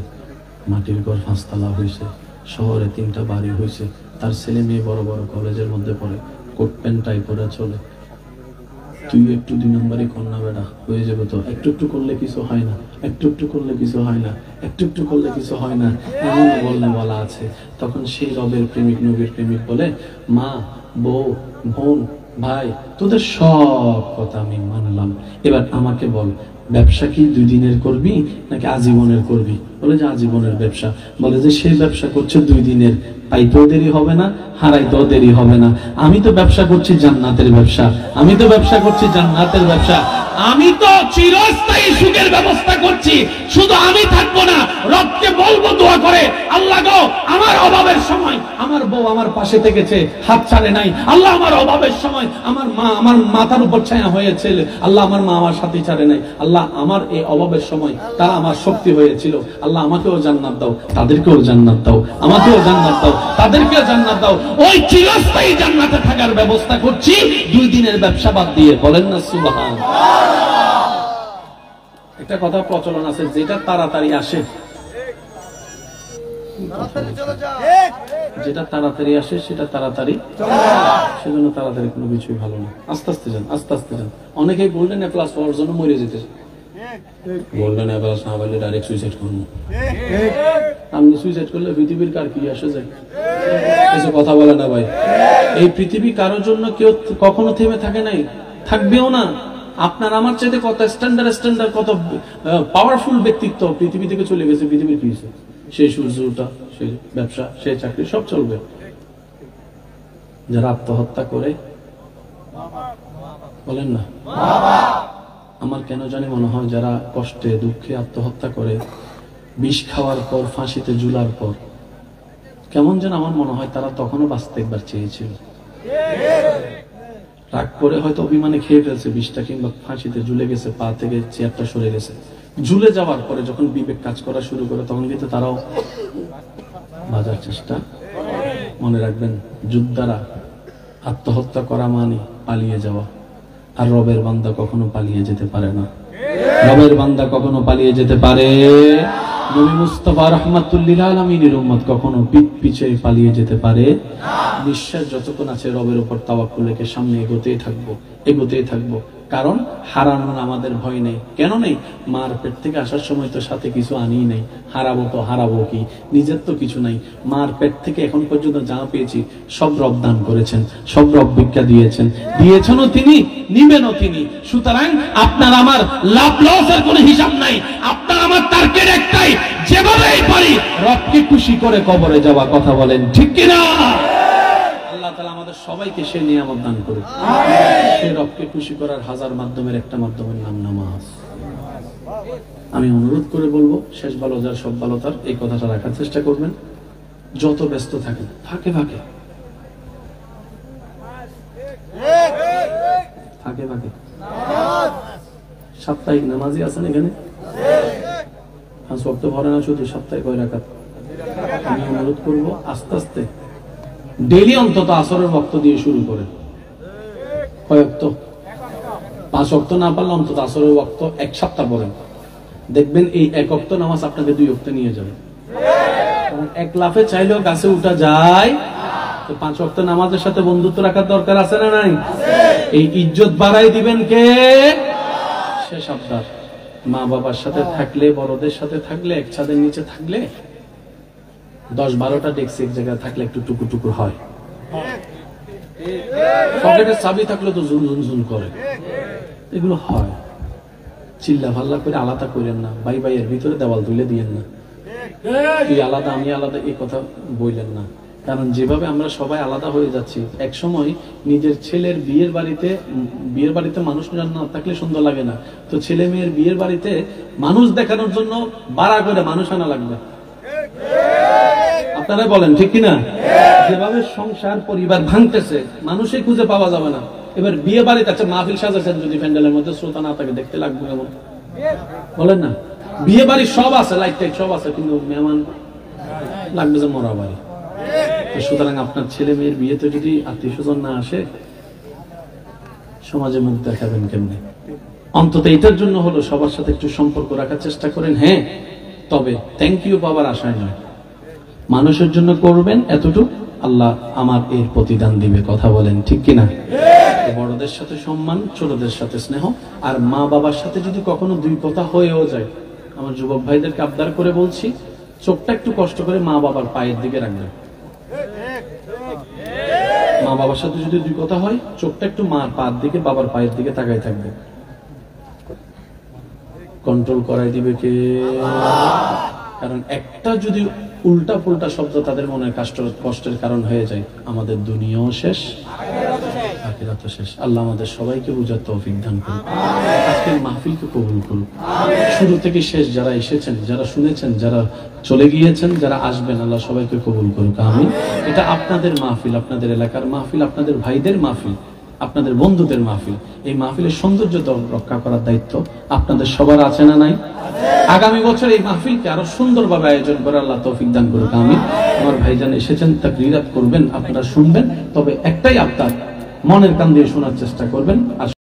মাটির ঘর 5 তলা হয়েছে, শহরে 3টা বাড়ি হয়েছে, তার ছেলে মেয়ে বড় বড় কলেজের মধ্যে পড়ে, কোট প্যান্ট টাই পরে চলে। তুই একটু 2 নম্বরে কন্যা বেটা হয়ে যাবে তো, একটু একটু করলে কিছু হয় না, একটু একটু করলে কিছু হয় না, একটু একটু করলে কিছু হয় না, এমন বললে বলা আছে। তখন সেই রবের প্রেমিক নবীর প্রেমিক বলে, মা, বউ, বোন, ভাই, তোদের সব কথা আমি মানলাম, এবার আমাকে বল, ব্যবসা কি 2 দিনের করবি নাকি আজীবনের করবি? বলে যে আজীবনের ব্যবসা। বলে যে সে ব্যবসা করছে 2 দিনের, পাইতেও দেরি হবে না, হারাইতেও দেরি হবে না। আমি তো ব্যবসা করছি জান্নাতের ব্যবসা, আমি তো ব্যবসা করছি জান্নাতের ব্যবসা, আমি তো চিরস্থায়ী সুখের ব্যবস্থা করছি। শুধু আমি থাকবো না, রবকে বলবো দোয়া করে, আল্লাহ গো আমার অভাবের সময় আমার বউ আমার পাশে থেকেছে, হাত ছাড়ে নাই। আল্লাহ আমার অভাবের সময় আমার মা আমার মাথার উপর ছায়া হয়েছে, আল্লাহ আমার মা আমার সাথে ছাড়ে নাই। আল্লাহ আমার এই অভাবের সময় তারা আমার শক্তি হয়েছিল, আল্লাহ আমাকেও জান্নাত দাও, তাদেরকেও জান্নাত দাও, আমাকেও জান্নাত দাও, তাদেরকেও জান্নাত দাও। ওই চিরস্থায়ী জান্নাতে থাকার ব্যবস্থা করছি 2 দিনের ব্যবসা বাদ দিয়ে। বলেন না সুবহানাল্লাহ। একটা কথা প্রচলন আছে, যেটা তাড়াতাড়ি আসে, যেটা তাড়াতাড়ি আসে সেটা তাড়াতাড়ি, সেজন্য তাড়াতাড়ি কোনো কিছুই ভালো না। আস্তে আস্তে যান, আস্তে আস্তে যান। অনেকেই গোল্ডেন এ প্লাস পাওয়ার জন্য মরে যেতেছে। গোল্ডেন এ প্লাস না পাইলে ডাইরেক্ট সুইসাইড করবো। আপনি সুইসাইড করলে পৃথিবীর কার কি আসে যায়? কিছু কথা বলে না ভাই। এই পৃথিবী কারোর জন্য কেউ কখনো থেমে থাকে নাই, থাকবেও না। আপনার আমার চাইতে কত স্ট্যান্ডার্ড কত পাওয়ারফুল ব্যক্তিত্ব পৃথিবী থেকে চলে গেছে। পৃথিবীর কি হয়েছে? সেই সূর্যটা, সেই ব্যবসা, সেই চাকরি, সব চলবে। যারা আত্মহত্যা করে, বলেন না, আমার কেন জানি মনে হয় যারা কষ্টে দুঃখে আত্মহত্যা করে, বিষ খাওয়ার পর, ফাঁসিতে ঝুলার পর, কেমন যেন আমার মনে হয় তারা তখনও বাঁচতে একবার চেয়েছিল। রাগ করে হয়তো অভিমানে খেয়ে ফেলছে বিষটা, কিংবা ফাঁসিতে ঝুলে গেছে, পা থেকে চেয়ারটা সরে গেছে। ঝুলে যাওয়ার পরে যখন বিবেক কাজ করা শুরু করে, তখন কিন্তু তারাও বাজার চেষ্টা। মনে রাখবেন, যোদ্ধারা আত্মহত্যা করা মানে পালিয়ে যাওয়া। আর রবের বান্দা কখনো পালিয়ে যেতে পারে না। রবের বান্দা কখনো পালিয়ে যেতে পারে? নবী মুস্তাফা রাহমাতুল লিল আলামিনের উম্মত কখনো পিঠ পিছে পালিয়ে যেতে পারে? নিশ্বাস যতক্ষণ আছে রবের উপর তাওয়াক্কুল রেখে সামনে এগোতেই থাকবো। কারণ হারানোর আমাদের ভয় নেই। কেন নেই? মার পেট থেকে আসার সময় তো সাথে কিছু আনি নাই। হারাবো কি? নিজের তো কিছু নাই। মার পেট থেকে এখন পর্যন্ত যা পেয়েছি সব রব দান করেছেন, সব রব ভিক্ষা দিয়েছেনও তিনি, নিবেনও তিনি। সুতরাং আপনার আমার লাভ লসের কোনো হিসাব নাই। আপনার আমার টার্গেট একটাই, যেভাবেই পারি রবকে খুশি করে কবরে যাওয়া। কথা বলেন ঠিক কিনা? আল্লাহ তাআলা আমাদের সবাইকে সেই নিয়ামত দান করুন। সেই রবকে খুশি করার হাজার মাধ্যমের একটা মাধ্যমের নাম নামাজ। আমি অনুরোধ করে বলবো, শেষ ভালো যার সব ভালো তার, এই কথাটা রাখার চেষ্টা করবেন। যত ব্যস্ত থাকেন, ফাঁকে সাপ্তাহিক নামাজি আছেন এখানে? 5 ওয়াক্ত ভরে না, শুধু সপ্তাহে কয় রাকাত? আমি অনুরোধ করবো আস্তে আস্তে ডেইলি অন্তত আসরের ওয়াক্ত দিয়ে শুরু করে। কয় ওয়াক্ত? 5 ওয়াক্ত না পারলে অন্তত আসরের ওয়াক্ত 1 সপ্তাহ পড়েন। দেখবেন এই 1 ওয়াক্ত নামাজ আপনাকে 2 ওয়াক্ত নিয়ে যাবে। এক লাফে চাইলেও গাছে উঠা যায়। তো 5 ওয়াক্ত নামাজের সাথে বন্ধুত্ব রাখার দরকার আছে না নাই? এই ইজ্জত বাড়াই দিবেন কে? শেষ আবদার, মা বাবার সাথে থাকলে, বড়দের সাথে থাকলে, এক ছাদের নিচে থাকলে, 10-12টা ডেস্ক এক জায়গায় থাকলে একটু টুকু হয়। পকেটের চাবি থাকলে তো ঝুন করে, এগুলো হয়। চিল্লা ভাল্লা করে আলাদা করেন না। ভাইয়ের ভিতরে দেওয়াল তুলে দিয়েন না। তুই আলাদা আমি আলাদা, এই কথা বললেন না। কারণ যেভাবে আমরা সবাই আলাদা হয়ে যাচ্ছি, এক সময় নিজের ছেলের বিয়ের বাড়িতে মানুষ না থাকলে সুন্দর লাগে না। তো ছেলে মেয়ের বিয়ের বাড়িতে মানুষ দেখানোর জন্য বাড়া করে মানুষ আনা লাগবে। আপনারা বলেন ঠিক কিনা? যেভাবে সংসার পরিবার ভাঙতেছে, মানুষই খুঁজে পাওয়া যাবে না। এবার বিয়ে বাড়িতে আছে, মাহফিল সাজাচ্ছেন, যদি প্যান্ডেলের মধ্যে শ্রোতা না থাকে দেখতে লাগবে কেমন? বলেন না? বিয়ে বাড়ি সব আছে, লাইট টাইট সব আছে, কিন্তু মেহমান লাগবে যে মরা বাড়ি। সুতরাং আপনার ছেলে মেয়ের বিয়েতে যদি আত্মীয় স্বজন না আসে, সমাজে মুখ দেখাবেন কেমনে? অন্তত এটার জন্য হলো সবার সাথে একটু সম্পর্ক রাখার চেষ্টা করেন। হ্যাঁ, তবে থ্যাংক ইউ পাবার আশায় নয়, মানুষের জন্য করবেন এতটুকু, আল্লাহ আমার এর প্রতিদান দিবে। কথা বলেন ঠিক কিনা? বড়দের সাথে সম্মান, ছোটদের সাথে স্নেহ, আর মা বাবার সাথে যদি কখনো 2 কথা হয়েও যায়, আমার যুবক ভাইদেরকে আবদার করে বলছি, চোখটা একটু কষ্ট করে মা বাবার পায়ের দিকে রাখবেন। মা বাবার সাথে যদি 2 কথা হয়, চোখটা একটু মার পায়ের দিকে, বাবার পায়ের দিকে তাকায় থাকবে। কন্ট্রোল করাই দিবে কে? কারণ একটা যদি উল্টা পুল্টা শব্দ তাদের মনে কষ্টের কারণ হয়ে যায়, আমাদের দুনিয়াও শেষ, আখিরাতও শেষ। আল্লাহ আমাদের সবাইকে বুঝার তৌফিক দান করুন। আজকের মাহফিলকে কবুল করুন। শুরু থেকে শেষ যারা এসেছেন, যারা শুনেছেন, যারা চলে গিয়েছেন, যারা আসবেন, আল্লাহ সবাইকে কবুল করুক, আমিন। এটা আপনাদের মাহফিল, আপনাদের এলাকার মাহফিল, আপনাদের ভাইদের মাহফিল, আপনাদের বন্ধুদের মাহফিল। এই মাহফিলের সৌন্দর্য রক্ষা করার দায়িত্ব আপনাদের সবার আছে না নাই? আগামী বছর এই মাহফিলকে আরো সুন্দরভাবে আয়োজন করে আল্লাহ তৌফিক দান করুক, আমিন। আমার ভাইজান এসেছেন, তাকরিরাত করবেন, আপনারা শুনবেন, তবে একটাই আবদার, মনের কান দিয়ে শোনার চেষ্টা করবেন। আর